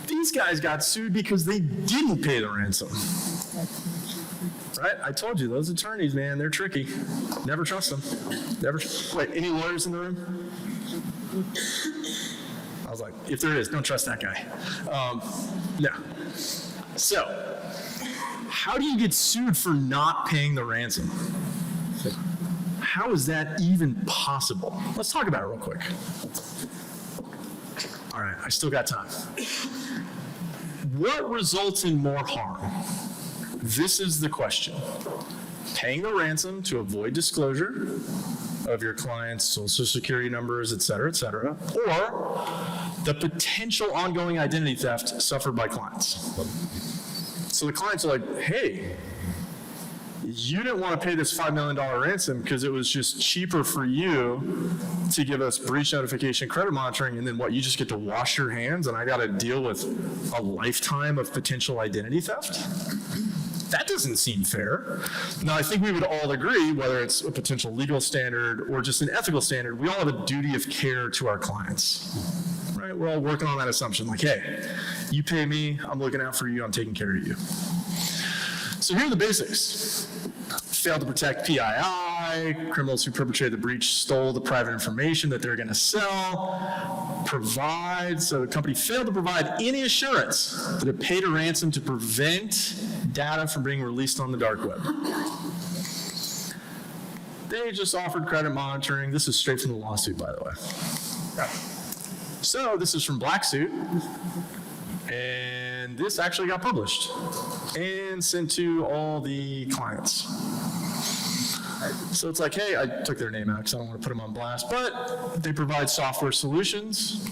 These guys got sued because they didn't pay the ransom. Right? I told you, those attorneys, man, they're tricky. Never trust them. Never. Wait, any lawyers in the room? I was like, if there is, don't trust that guy. No. So, how do you get sued for not paying the ransom? How is that even possible? Let's talk about it real quick. All right, I still got time. What results in more harm? This is the question. Paying the ransom to avoid disclosure of your client's social security numbers, et cetera, or the potential ongoing identity theft suffered by clients. So the clients are like, hey, you didn't want to pay this $5 million ransom because it was just cheaper for you to give us breach notification credit monitoring, and then what, you just get to wash your hands and I got to deal with a lifetime of potential identity theft? That doesn't seem fair. Now, I think we would all agree, whether it's a potential legal standard or just an ethical standard, we all have a duty of care to our clients, right? We're all working on that assumption, like, hey, you pay me, I'm looking out for you, I'm taking care of you. So here are the basics. Failed to protect PII, criminals who perpetrated the breach stole the private information that they're going to sell, so the company failed to provide any assurance that it paid a ransom to prevent data from being released on the dark web. They just offered credit monitoring. This is straight from the lawsuit, by the way. So this is from Black Suit, and this actually got published and sent to all the clients. So it's like, hey, I took their name out because I don't want to put them on blast, but they provide software solutions.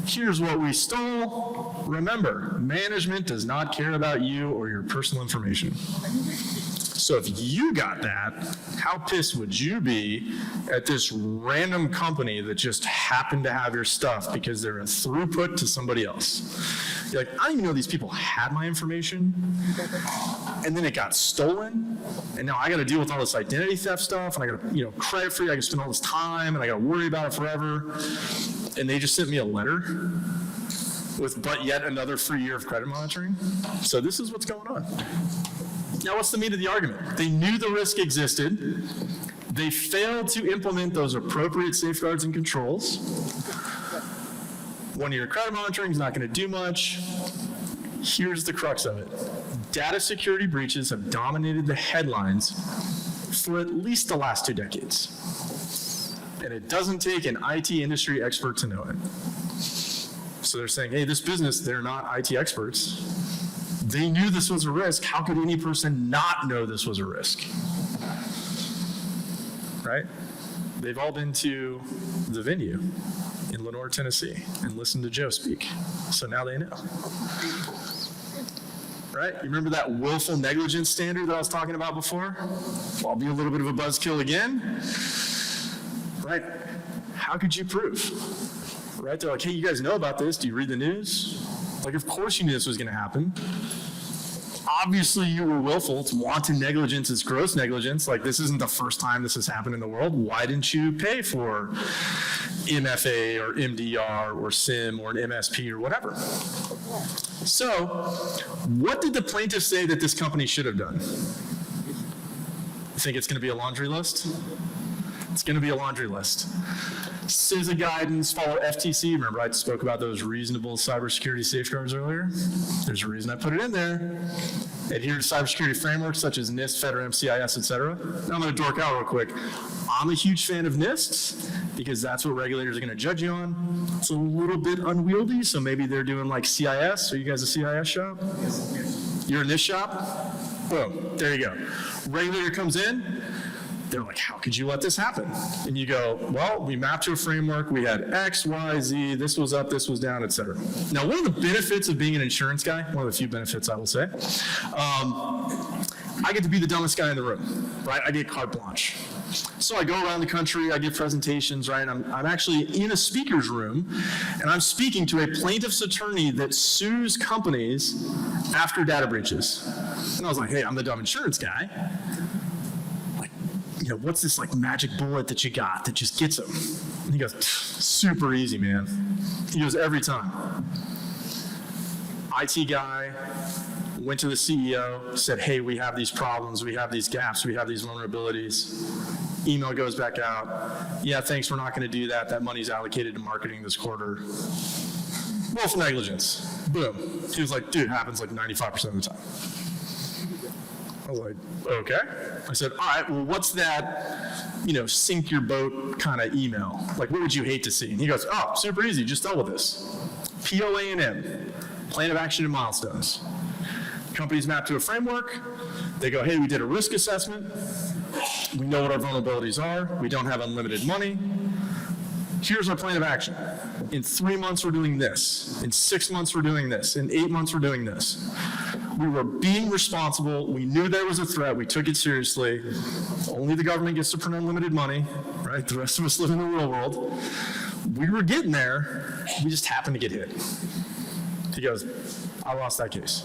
Here's what we stole. Remember, management does not care about you or your personal information. So if you got that, how pissed would you be at this random company that just happened to have your stuff because they're a throughput to somebody else? You're like, I didn't even know these people had my information, and then it got stolen, and now I got to deal with all this identity theft stuff, and I got to, credit free, I got to spend all this time, and I got to worry about it forever, and they just sent me a letter with but yet another free year of credit monitoring. So this is what's going on. Now, what's the meat of the argument? They knew the risk existed. They failed to implement those appropriate safeguards and controls. 1 year credit monitoring is not going to do much. Here's the crux of it. Data security breaches have dominated the headlines for at least the last 2 decades. And it doesn't take an IT industry expert to know it. So they're saying, hey, this business, they're not IT experts. They knew this was a risk. How could any person not know this was a risk? Right? They've all been to the venue in Lenoir, Tennessee, and listened to Joe speak. So now they know. Right? You remember that willful negligence standard that I was talking about before? Well, I'll be a little bit of a buzzkill again. Right? How could you prove? Right? They're like, hey, you guys know about this. Do you read the news? Like, of course you knew this was going to happen. Obviously, you were willful. It's wanton negligence. It's gross negligence. Like, this isn't the first time this has happened in the world. Why didn't you pay for MFA or MDR or SIM or an MSP or whatever? So, what did the plaintiff say that this company should have done? You think it's going to be a laundry list? It's going to be a laundry list. CISA guidance, follow FTC. Remember I spoke about those reasonable cybersecurity safeguards earlier? There's a reason I put it in there. Adhere to cybersecurity frameworks such as NIST, FedRAMP, CIS, etc. Now I'm going to dork out real quick. I'm a huge fan of NIST because that's what regulators are going to judge you on. It's a little bit unwieldy, so maybe they're doing like CIS. Are you guys a CIS shop? You're in this shop? Boom, there you go. Regulator comes in. They're like, how could you let this happen? And you go, well, we mapped to a framework. We had X, Y, Z. This was up, this was down, et cetera. Now, one of the benefits of being an insurance guy, one of the few benefits I will say, I get to be the dumbest guy in the room, right? I get carte blanche. So I go around the country, I give presentations, right? I'm actually in a speaker's room, and I'm speaking to a plaintiff's attorney that sues companies after data breaches. And I was like, hey, I'm the dumb insurance guy. What's this like magic bullet that you got that just gets them? And he goes, super easy, man. He goes, every time. IT guy went to the CEO, said, hey, we have these problems, we have these gaps, we have these vulnerabilities. Email goes back out. Yeah, thanks, we're not going to do that. That money's allocated to marketing this quarter. Willful negligence. Boom. He was like, dude, it happens like 95% of the time. I was like, okay. I said, all right, well, what's that, sink your boat kind of email? Like, what would you hate to see? And he goes, oh, super easy, just dealt with this. POA&M, plan of action and milestones. Companies map to a framework. They go, hey, we did a risk assessment. We know what our vulnerabilities are. We don't have unlimited money. Here's our plan of action. In 3 months, we're doing this. In 6 months, we're doing this. In 8 months, we're doing this. We were being responsible. We knew there was a threat. We took it seriously. Only the government gets to print unlimited money, right? The rest of us live in the real world. We were getting there. We just happened to get hit. He goes, I lost that case.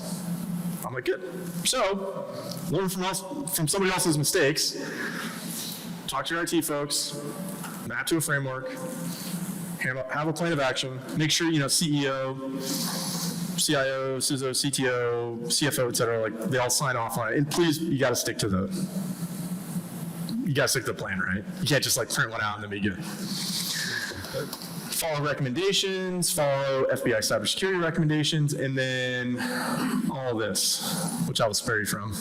I'm like, good. So, learn from somebody else's mistakes. Talk to your IT folks. Map to a framework. Have a plan of action. Make sure, CEO, CIO, CISO, CTO, CFO, et cetera, like they all sign off on it. And please, you got to stick to the plan, right? You can't just like print one out and then be good. Follow recommendations, follow FBI cybersecurity recommendations, and then all this, which I will spare you from.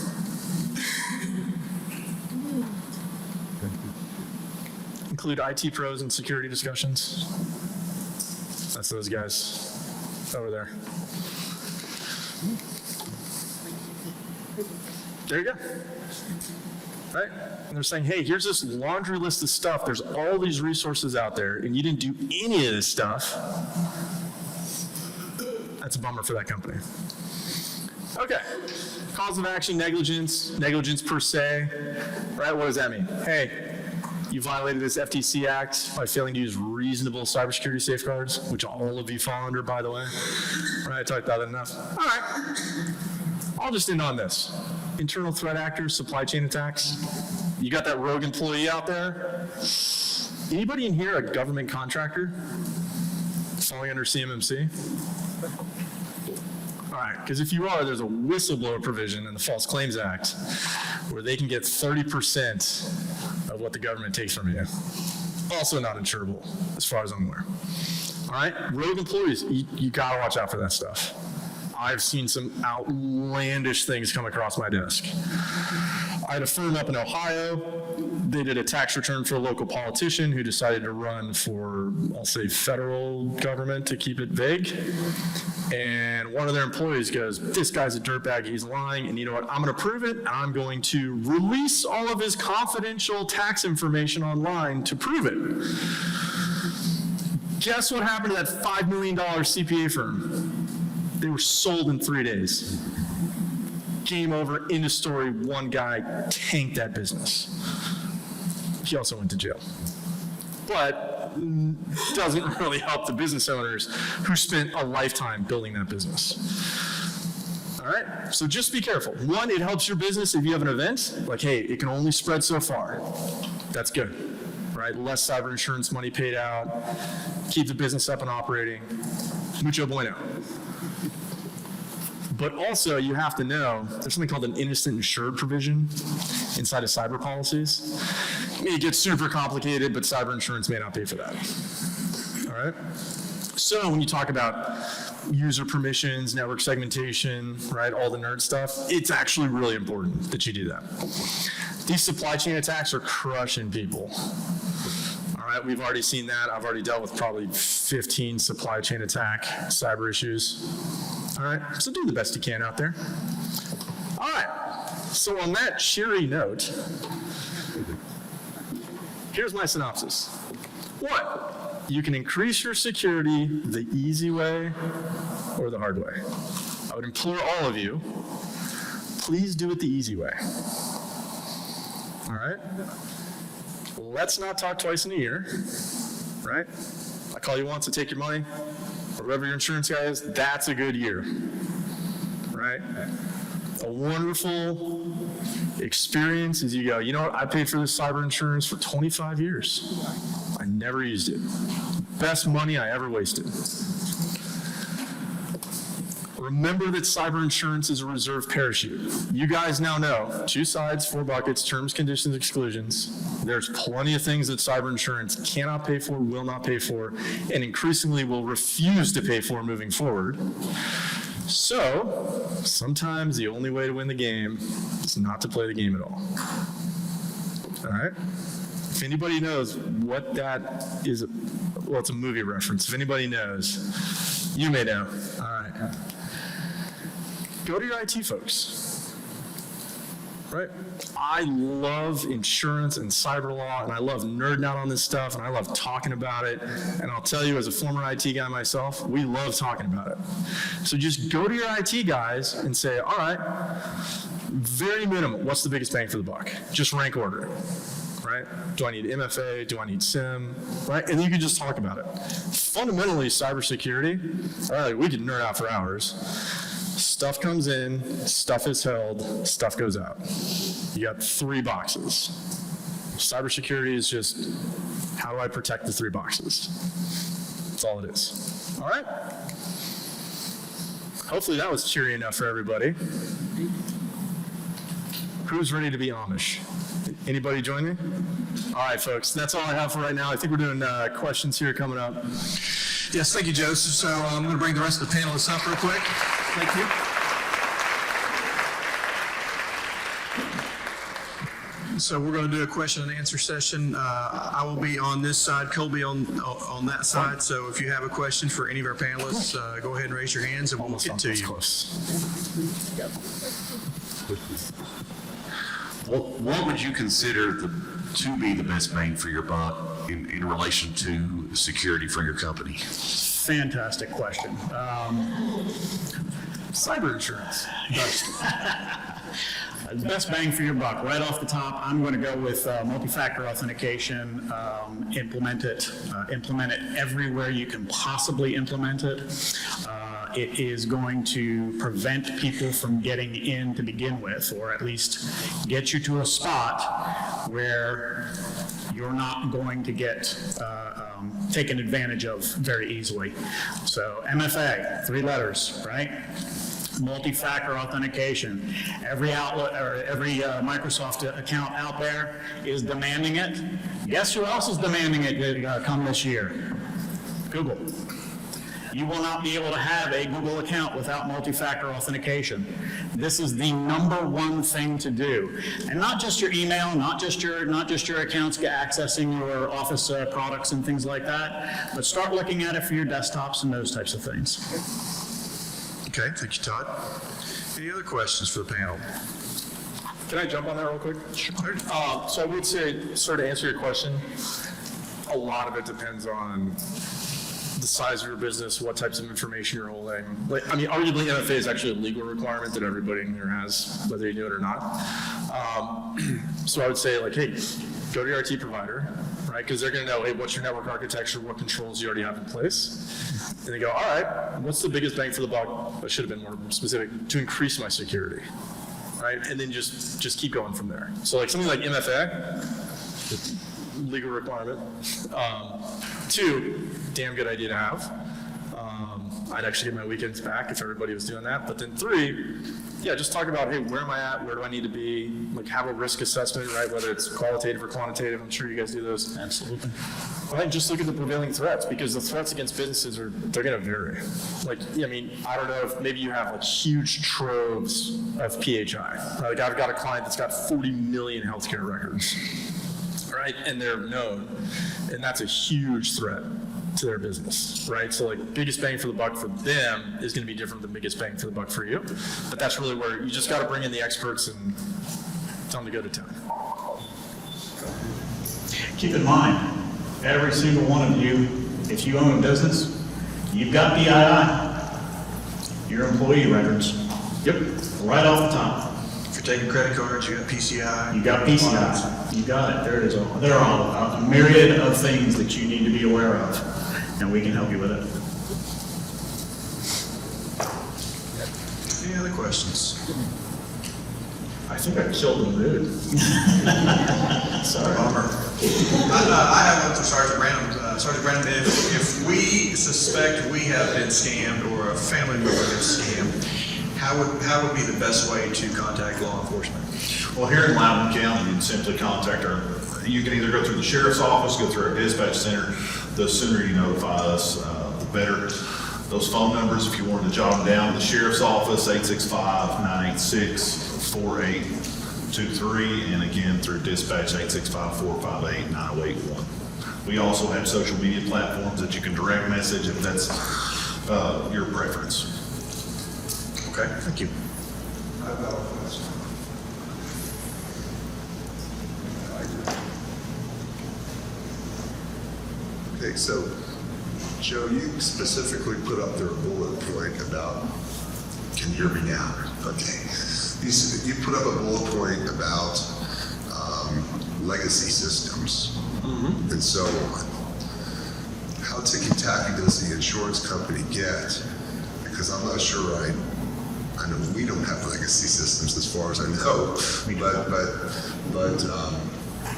Include IT pros and security discussions. That's those guys over there. There you go. Right? And they're saying, hey, here's this laundry list of stuff. There's all these resources out there, and you didn't do any of this stuff. That's a bummer for that company. Okay. Cause of action, negligence per se. Right? What does that mean? Hey, you violated this FTC Act by failing to use reasonable cybersecurity safeguards, which all of you fall under, by the way. Right? I talked about that enough. All right. I'll just end on this. Internal threat actors, supply chain attacks. You got that rogue employee out there? Anybody in here a government contractor falling under CMMC? All right, because if you are, there's a whistleblower provision in the False Claims Act where they can get 30% of what the government takes from you. Also not insurable, as far as I'm aware. All right, rogue employees, you gotta watch out for that stuff. I've seen some outlandish things come across my desk. I had a firm up in Ohio. They did a tax return for a local politician who decided to run for, I'll say, federal government to keep it vague. And one of their employees goes, this guy's a dirtbag, he's lying, and you know what, I'm gonna prove it, and I'm going to release all of his confidential tax information online to prove it. Guess what happened to that $5 million CPA firm? They were sold in 3 days. Game over, end of story, one guy tanked that business. He also went to jail. But doesn't really help the business owners who spent a lifetime building that business. All right, so just be careful. One, it helps your business if you have an event, like, hey, it can only spread so far. That's good, right? Less cyber insurance money paid out, keep the business up and operating. Mucho bueno. But also, you have to know, there's something called an innocent insured provision inside of cyber policies. I mean, it gets super complicated, but cyber insurance may not pay for that. All right? So when you talk about user permissions, network segmentation, right, all the nerd stuff, it's actually really important that you do that. These supply chain attacks are crushing people. All right, we've already seen that. I've already dealt with probably 15 supply chain attack cyber issues. All right, so do the best you can out there. All right, so on that cheery note, here's my synopsis. 1, you can increase your security the easy way or the hard way. I would implore all of you, please do it the easy way. All right? Let's not talk twice in a year, right? I call you once to take your money, or whoever your insurance guy is, that's a good year, right? A wonderful experience as you go, you know what, I paid for this cyber insurance for 25 years. I never used it. Best money I ever wasted. Remember that cyber insurance is a reserve parachute. You guys now know, 2 sides, 4 buckets, terms, conditions, exclusions. There's plenty of things that cyber insurance cannot pay for, will not pay for, and increasingly will refuse to pay for moving forward. So, sometimes the only way to win the game is not to play the game at all. All right? If anybody knows what that is, well, it's a movie reference. If anybody knows, you may know. All right. Go to your IT folks. right? I love insurance and cyber law, and I love nerding out on this stuff, and I love talking about it. And I'll tell you, as a former IT guy myself, we love talking about it. So just go to your IT guys and say, all right, very minimum, what's the biggest bang for the buck? Just rank order it, right? Do I need MFA? Do I need SIM? Right? And you can just talk about it. Fundamentally, cybersecurity, all right, we could nerd out for hours. Stuff comes in, stuff is held, stuff goes out. You got 3 boxes. Cybersecurity is just, how do I protect the 3 boxes? That's all it is. All right? Hopefully that was cheery enough for everybody. Who's ready to be Amish? Anybody join me? All right, folks, that's all I have for right now. I think we're doing questions here coming up. Yes, thank you, Joseph. So I'm going to bring the rest of the panelists up real quick. Thank you. So we're going to do a question and answer session. I will be on this side, Colby on that side. So if you have a question for any of our panelists, go ahead and raise your hands and we'll get to you. What would you consider to be the best bang for your buck in relation to security for your company? Fantastic question. Cyber insurance. The best bang for your buck, right off the top, I'm going to go with multi-factor authentication. Implement it everywhere you can possibly implement it. It is going to prevent people from getting in to begin with, or at least get you to a spot where you're not going to get taken advantage of very easily. So MFA, 3 letters, right? Multi-factor authentication. Every outlet or every Microsoft account out there is demanding it. Guess who else is demanding it come this year? Google. You will not be able to have a Google account without multi-factor authentication. This is the #1 thing to do. And not just your email, not just your accounts accessing your Office products and things like that, but start looking at it for your desktops and those types of things. Okay, thank you, Todd. Any other questions for the panel? Can I jump on that real quick? Sure. So I would say, sort of answer your question, a lot of it depends on the size of your business, what types of information you're holding. Like, I mean, arguably MFA is actually a legal requirement that everybody in here has, whether you do it or not. So I would say, like, hey, go to your IT provider, right? Because they're going to know, hey, what's your network architecture, what controls you already have in place. And they go, all right, what's the biggest bang for the buck? I should have been more specific, to increase my security, right? And then just keep going from there. So like something like MFA, legal requirement. 2, damn good idea to have. I'd actually get my weekends back if everybody was doing that. But then 3, yeah, just talk about, hey, where am I at? Where do I need to be? Like, have a risk assessment, right? Whether it's qualitative or quantitative. I'm sure you guys do those. Absolutely. Right, just look at the prevailing threats, because the threats against businesses they're going to vary. Like, I mean, I don't know if maybe you have like huge troves of PHI. Like, I've got a client that's got 40 million healthcare records, right? And they're known, and that's a huge threat to their business, right? So like, biggest bang for the buck for them is going to be different than biggest bang for the buck for you. But that's really where you just got to bring in the experts and tell them to go to town. Keep in mind, every single one of you, if you own a business, you've got PII, your employee records. Yep, right off the top. If you're taking credit cards, you got PCI. You got PCI. You got it. There it is. There are a myriad of things that you need to be aware of, and we can help you with it. Any other questions? I think I killed the mood. Sorry. Bummer. I have one for Sergeant Branam. Sergeant Branam, if we suspect we have been scammed or a family member is scammed, how would be the best way to contact law enforcement? Well, here in Loudon County, you can simply contact you can either go through the sheriff's office, go through our dispatch center. The sooner you notify us, the better. Those phone numbers, if you wanted to jot them down, the sheriff's office, 865-986-4823, and again, through dispatch, 865-458-9081. We also have social media platforms that you can direct message if that's your preference. Okay, thank you. Okay, so, Joe, you specifically put up there a bullet point about, can you hear me now? Okay. You put up a bullet point about legacy systems and so on. How ticky-tacky does the insurance company get? Because I'm not sure I know we don't have legacy systems as far as I know, but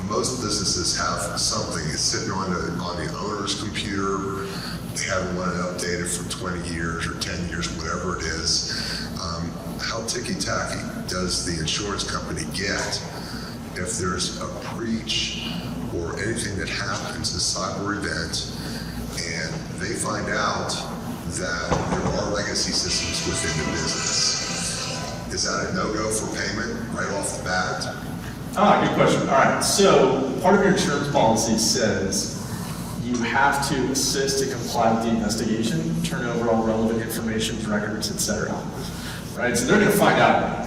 most businesses have something. It's sitting on the owner's computer. They haven't wanted it updated for 20 years or 10 years, whatever it is. How ticky-tacky does the insurance company get if there's a breach or anything that happens, a cyber event, and they find out that there are legacy systems within the business? Is that a no-go for payment right off the bat? Good question. All right, so part of your insurance policy says you have to assist to comply with the investigation, turn over all relevant information, records, et cetera. Right, so they're gonna find out.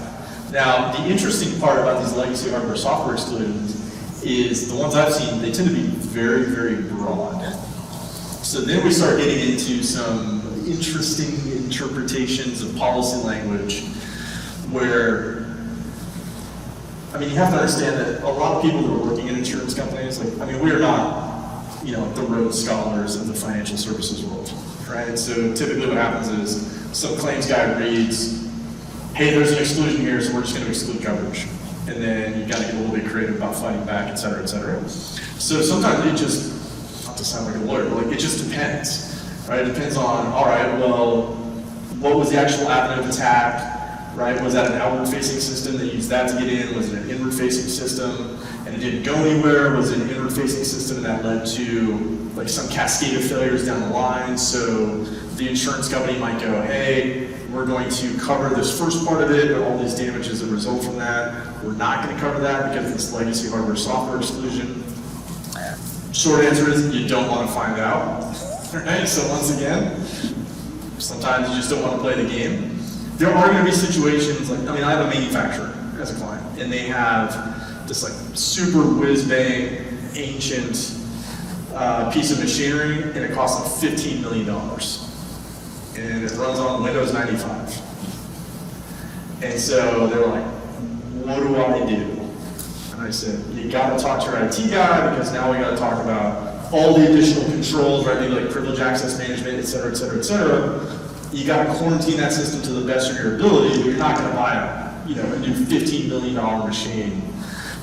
Now, the interesting part about these legacy hardware software exclusions is the ones I've seen, they tend to be very, very broad. So then we start getting into some interesting interpretations of policy language where, I mean, you have to understand that a lot of people that are working in insurance companies, we are not, the Rhodes Scholars of the financial services world, right? So typically what happens is some claims guy reads, hey, there's an exclusion here, so we're just going to exclude coverage. And then you got to get a little bit creative about fighting back, et cetera, et cetera. So sometimes it just, not to sound like a lawyer, but it just depends, right? It depends on, all right, well, what was the actual avenue of attack, right? Was that an outward-facing system that used that to get in? Was it an inward-facing system and it didn't go anywhere? Was it an inward-facing system that led to some cascade of failures down the line? So the insurance company might go, hey, we're going to cover this first part of it, but all these damages that result from that, we're not going to cover that because of this legacy hardware software exclusion. Short answer is you don't want to find out. Right? So once again, sometimes you just don't want to play the game. There are going to be situations I have a manufacturer as a client, and they have this super whiz-bang, ancient piece of machinery, and it costs them $15 million. And it runs on Windows 95. And so they were like, what do I do? And I said, you gotta talk to your IT guy, because now we gotta talk about all the additional controls, right? Maybe privilege access management, et cetera, et cetera, et cetera. You gotta quarantine that system to the best of your ability, but you're not gonna buy a new $15 million machine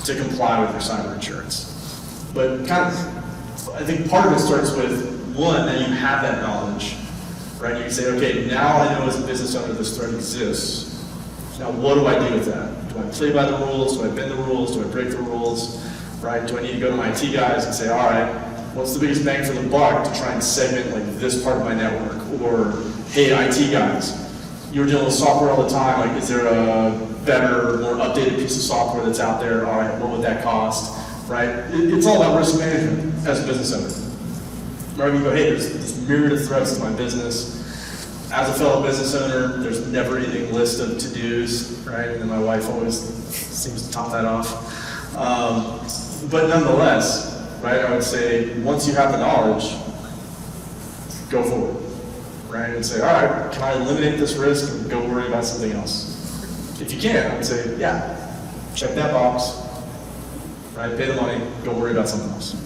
to comply with your cyber insurance. But I think part of it starts with, one, that you have that knowledge. Right, you can say, okay, now I know as a business owner this threat exists. Now what do I do with that? Do I play by the rules? Do I bend the rules? Do I break the rules? Right, do I need to go to my IT guys and say, all right, what's the biggest bang for the buck to try and segment this part of my network? Or, hey, IT guys, you're dealing with software all the time, is there a better, more updated piece of software that's out there? All right, what would that cost? Right, it's all about risk management as a business owner. Right, you go, hey, there's this myriad of threats to my business. As a fellow business owner, there's a never-ending list of to-dos, right? And then my wife always seems to top that off. But nonetheless, right, I would say once you have the knowledge, go forward, right? And say, all right, can I eliminate this risk and go worry about something else? If you can, I would say, yeah, check that box, right? Pay the money, go worry about something else.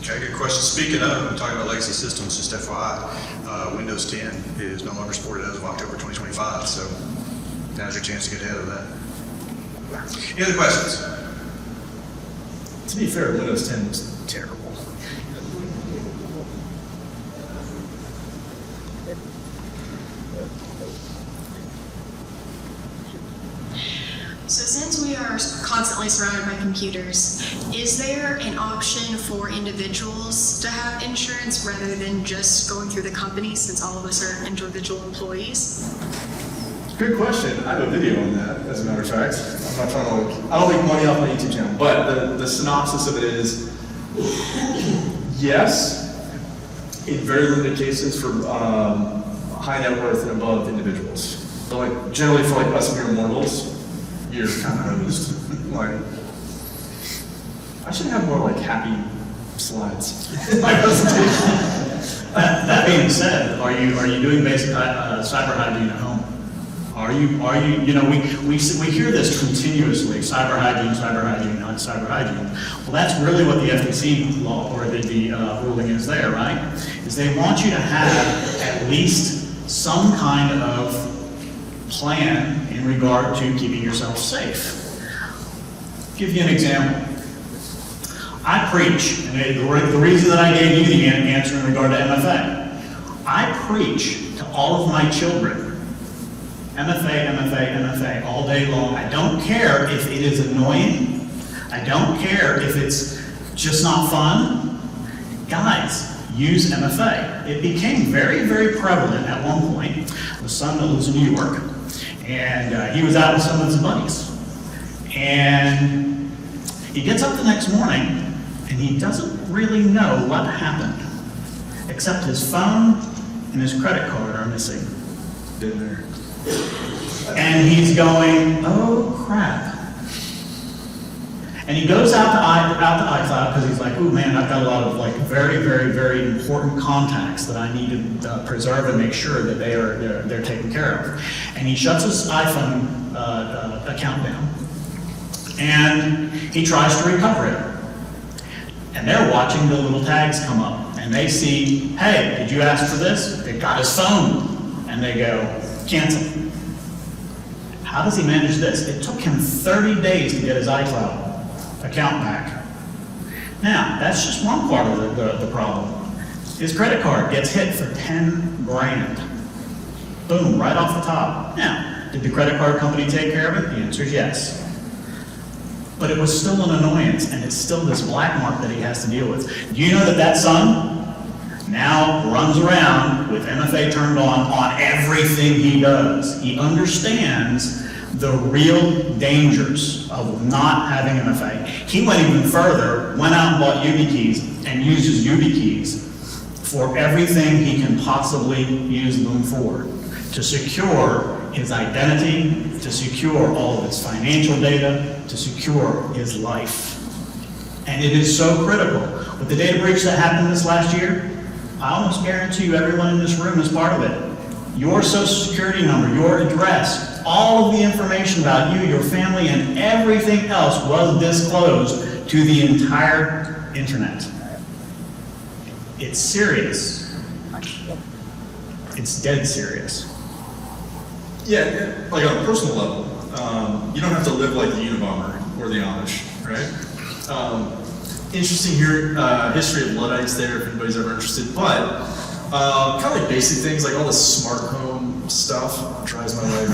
Okay, good question. Speaking of, talking about legacy systems, just FYI, Windows 10 is no longer supported as of October 2025, so now's your chance to get ahead of that. Any other questions? To be fair, Windows 10 was terrible. So since we are constantly surrounded by computers, is there an option for individuals to have insurance rather than just going through the company, since all of us are individual employees? Good question. I have a video on that, as a matter of fact. I'm not trying to, I don't make money off my YouTube channel, but the synopsis of it is, yes, in very limited cases for high net worth and above individuals. But generally for us mere mortals, you're kind of hosed. I should have more happy slides. My presentation. That being said, are you doing basic cyber hygiene at home? Are you, you know, we hear this continuously, cyber hygiene, not cyber hygiene. Well, that's really what the FTC law, or the ruling is there, right? Is they want you to have at least some kind of plan in regard to keeping yourself safe. Give you an example. I preach, and the reason that I gave you the answer in regard to MFA, I preach to all of my children, MFA, all day long. I don't care if it is annoying. I don't care if it's just not fun. Guys, use MFA. It became very, very prevalent at one point. The son that lives in New York, and he was out with some of his buddies. And he gets up the next morning, and he doesn't really know what happened, except his phone and his credit card are missing. Been there. And he's going, oh crap. And he goes out to iCloud because he's like, oh man, I've got a lot of like very, very, very important contacts that I need to preserve and make sure that they're taken care of. And he shuts his iPhone account down, and he tries to recover it. And they're watching the little tags come up, and they see, hey, did you ask for this? They got his phone, and they go, cancel. How does he manage this? It took him 30 days to get his iCloud account back. Now, that's just one part of the problem. His credit card gets hit for 10 grand. Boom, right off the top. Now, did the credit card company take care of it? The answer is yes. But it was still an annoyance, and it's still this black mark that he has to deal with. Do you know that that son now runs around with MFA turned on everything he does? He understands the real dangers of not having MFA. He went even further, went out and bought YubiKeys and uses YubiKeys for everything he can possibly use them for, to secure his identity, to secure all of his financial data, to secure his life. And it is so critical. With the data breach that happened this last year, I almost guarantee you everyone in this room is part of it. Your social security number, your address, all of the information about you, your family, and everything else was disclosed to the entire internet. It's serious. It's dead serious. Yeah, like on a personal level, you don't have to live like the Unabomber or the Amish, right? Interesting here, history of Luddites there, if anybody's ever interested, but kind of like basic things, like all this smart home stuff drives my wife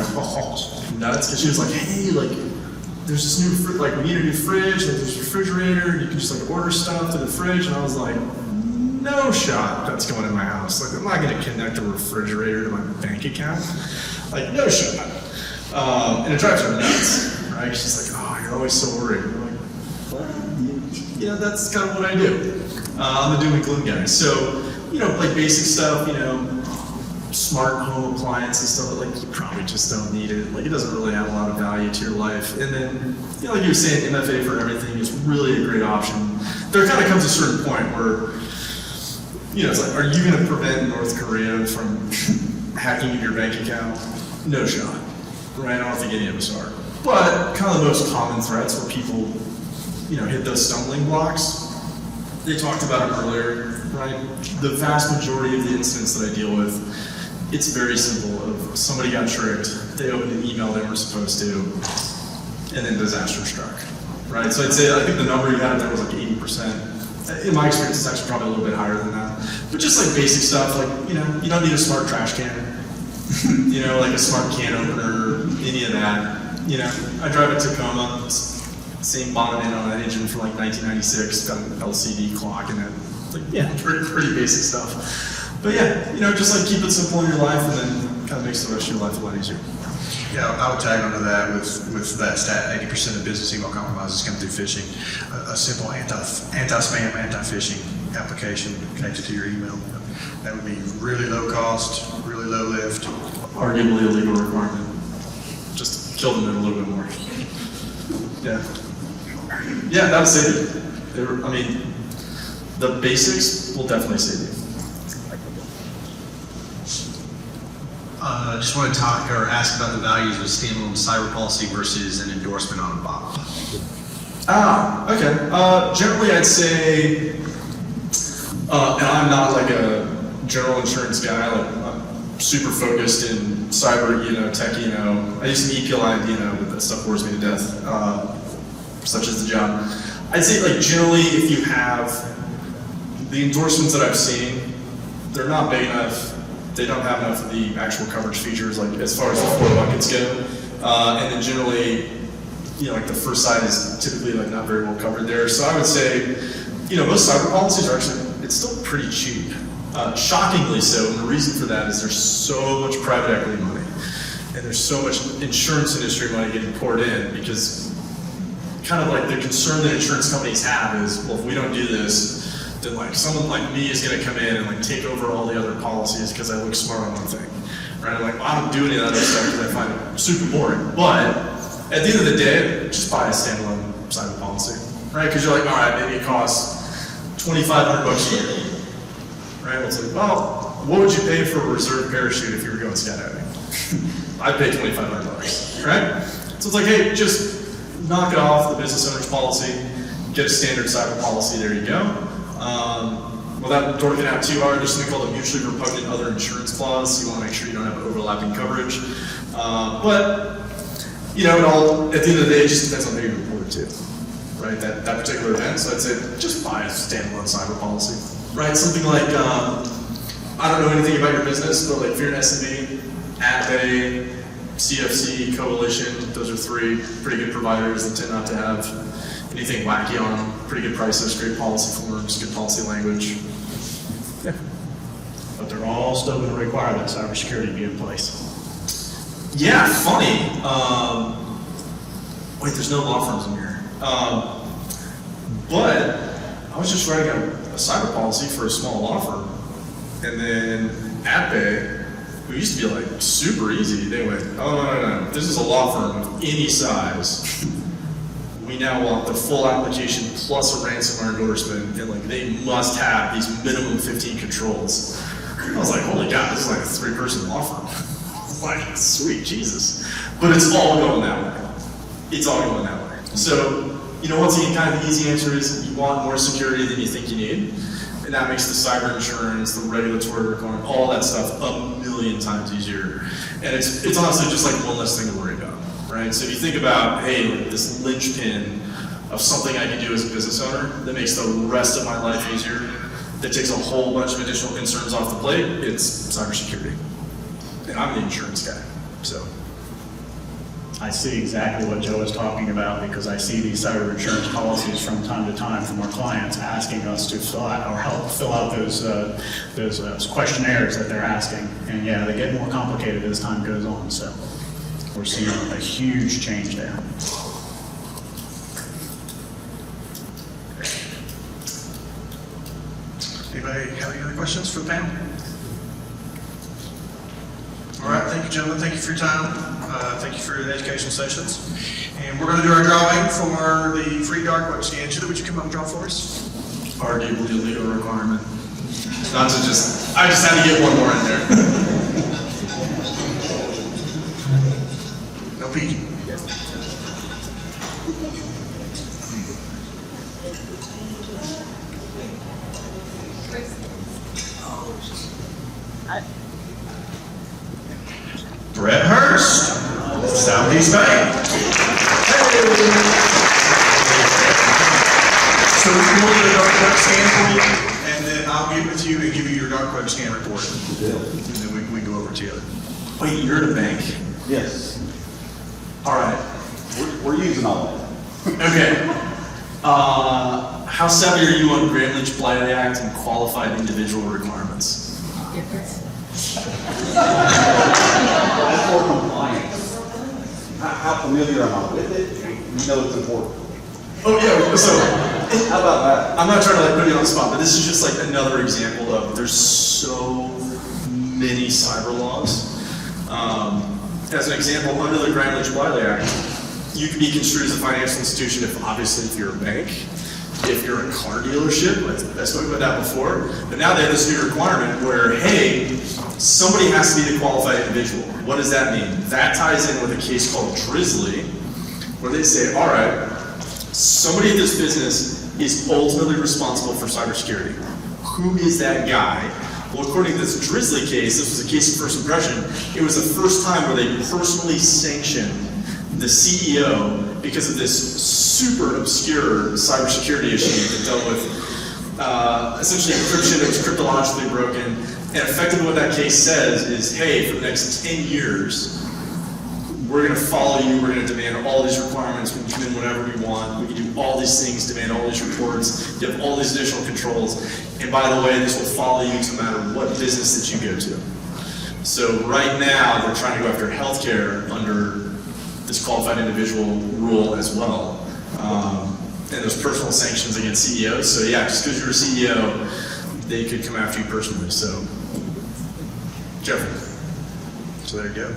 nuts, because she was like, hey, like, there's this new, like, we need a new fridge, like, there's a refrigerator, and you can just, like, order stuff to the fridge, and I was like, no shot that's going in my house. Like, I'm not going to connect a refrigerator to my bank account. Like, no shot. And it drives her nuts, right? She's like, oh, you're always so worried. I'm like, well, yeah, that's kind of what I do. I'm the doom and gloom guy. So, you know, like basic stuff, you know, smart home appliances, stuff that, like, you probably just don't need it. Like, it doesn't really add a lot of value to your life. And then, you know, like you were saying, MFA for everything is really a great option. There kind of comes a certain point where, you know, it's like, are you going to prevent North Korea from hacking into your bank account? No shot, right? I don't think any of us are. But kind of the most common threats where people, you know, hit those stumbling blocks, they talked about it earlier, right? The vast majority of the incidents that I deal with, it's very simple. If somebody got tricked, they opened an email they weren't supposed to, and then disaster struck, right? So I'd say, I think the number you had there was like 80%. In my experience, it's actually probably a little bit higher than that. But just like basic stuff, like, you know, you don't need a smart trash can, you know, like a smart can opener, any of that. You know, I drive a Tacoma, same bonnet in on that engine from like 1996, got an LCD clock in it. Like, yeah, pretty basic stuff. But yeah, you know, just like keep it simple in your life, and then kind of makes the rest of your life a lot easier. Yeah, I would tag onto that with that stat, 80% of business email compromises come through phishing. A simple anti-spam, anti-phishing application connected to your email. That would be really low cost, really low lift. Arguably a legal requirement. Just kill them a little bit more. Yeah. Yeah, that was it. I mean, The basics will definitely save you. Just want to talk or ask about the values of standalone cyber policy versus an endorsement on a bot. Okay. Generally, I'd say, and I'm not like a general insurance guy. Like I'm super focused in cyber, tech, I used to be EPLI, but that stuff bores me to death. Such as the job. I'd say, like, generally, if you have the endorsements that I've seen, they're not big enough. They don't have enough of the actual coverage features, like as far as the 4 buckets go. And then generally, like the first side is typically like not very well covered there. So I would say, most cyber policies are actually, it's still pretty cheap. Shockingly so, and the reason for that is there's so much private equity money, and there's so much insurance industry money getting poured in, because kind of like the concern that insurance companies have is, well, if we don't do this, then like someone like me is going to come in and like take over all the other policies because I look smart on one thing, right? I'm like, well, I don't do any of that other stuff because I find it super boring. But at the end of the day, just buy a standalone cyber policy, right? Because you're like, all right, maybe it costs $2,500 a year, right? Well, it's like, well, what would you pay for a reserve parachute if you were going skydiving? I'd pay $2,500, right? So it's like, hey, just knock it off the business owner's policy, get a standard cyber policy, there you go. Without dorking out too hard, there's something called a mutually repugnant other insurance clause, so you want to make sure you don't have overlapping coverage. But, it all, at the end of the day, it just depends on who you report it to, right? That particular event, so I'd say just buy a standalone cyber policy, right? Something like, I don't know anything about your business, but like if you're an SMB, AdPay, CFC, Coalition, those are 3 pretty good providers that tend not to have anything wacky on them. Pretty good prices, great policy forms, good policy language. Yeah. But they're all still going to require that cybersecurity be in place. Yeah, funny. Wait, there's no law firms in here. But I was just writing a cyber policy for a small law firm, and then AdPay, who used to be like super easy, they went, oh no, this is a law firm of any size. We now want the full application plus a ransomware endorsement, and like they must have these minimum 15 controls. I was like, holy God, this is like a 3-person law firm. I was like, sweet Jesus. But it's all going that way. It's all going that way. So, once again, kind of the easy answer is you want more security than you think you need. And that makes the cyber insurance, the regulatory requirement, all that stuff a million times easier. And it's honestly just like one less thing to worry about. Right? So if you think about, hey, like this linchpin of something I can do as a business owner that makes the rest of my life easier, that takes a whole bunch of additional concerns off the plate, it's cybersecurity. And I'm the insurance guy, so. I see exactly what Joe is talking about, because I see these cyber insurance policies from time to time from our clients asking us to fill out or help fill out those questionnaires that they're asking. And yeah, they get more complicated as time goes on, so. We're seeing a huge change there. Anybody have any other questions for the panel? All right, thank you, gentlemen. Thank you for your time. Thank you for the educational sessions. And we're going to do our drawing for the free dark web scan. Judah, would you come up and draw for us? Arguably a legal requirement. Not to just, I just had to get one more in there. No peeking. Brett Hurst, Southeast Bank. So we're going to do a dark web scan for you, and then I'll get with you and give you your dark web scan report. And then we go over it together. Wait, you're at a bank? Yes, All right. we're using all that. Okay. How savvy are you on Graham Lynch Blighty Act and qualified individual requirements? That's for compliance. How familiar am I with it? You know it's important. Oh yeah, so How about that? I'm not trying to like put you on the spot, but this is just like another example of there's so many cyber laws. As an example, under the Graham Lynch Blighty Act, you can be construed as a financial institution if obviously if you're a bank. if you're a car dealership, I spoke about that before, but now they have this new requirement where, hey, somebody has to be the qualified individual. What does that mean? That ties in with a case called Drizzly, where they say, all right, somebody at this business is ultimately responsible for cybersecurity. Who is that guy? Well, according to this Drizzly case, this was a case of first impression, it was the first time where they personally sanctioned the CEO because of this super obscure cybersecurity issue that dealt with essentially encryption that was cryptologically broken. And effectively what that case says is, hey, for the next 10 years, we're going to follow you, we're going to demand all these requirements, we can come in whatever we want, we can do all these things, demand all these reports, you have all these additional controls, and by the way, this will follow you no matter what business that you go to. So right now, they're trying to go after healthcare under this qualified individual rule as well. And there's personal sanctions against CEOs, so yeah, just because you're a CEO, they could come after you personally, so. Jeffrey. So there you go.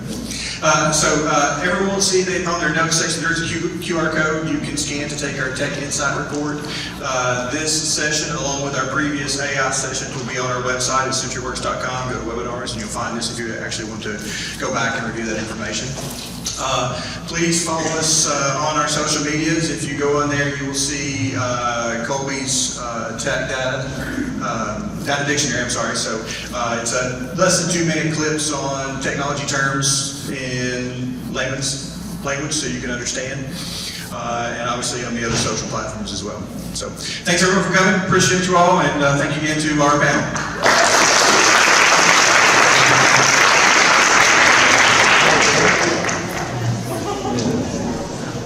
Everyone will see that on their notes section, there's a QR code you can scan to take our Tech Insight report. This session, along with our previous AI sessions, will be on our website at Centriworks.com. Go to webinars and you'll find this if you actually want to go back and review that information. Please follow us on our social medias. If you go on there, you will see Colby's tech data dictionary, I'm sorry. So it's a less than 2-minute clips on technology terms in layman's language so you can understand. And obviously on the other social platforms as well. So thanks everyone for coming. Appreciate you all, and thank you again to our panel.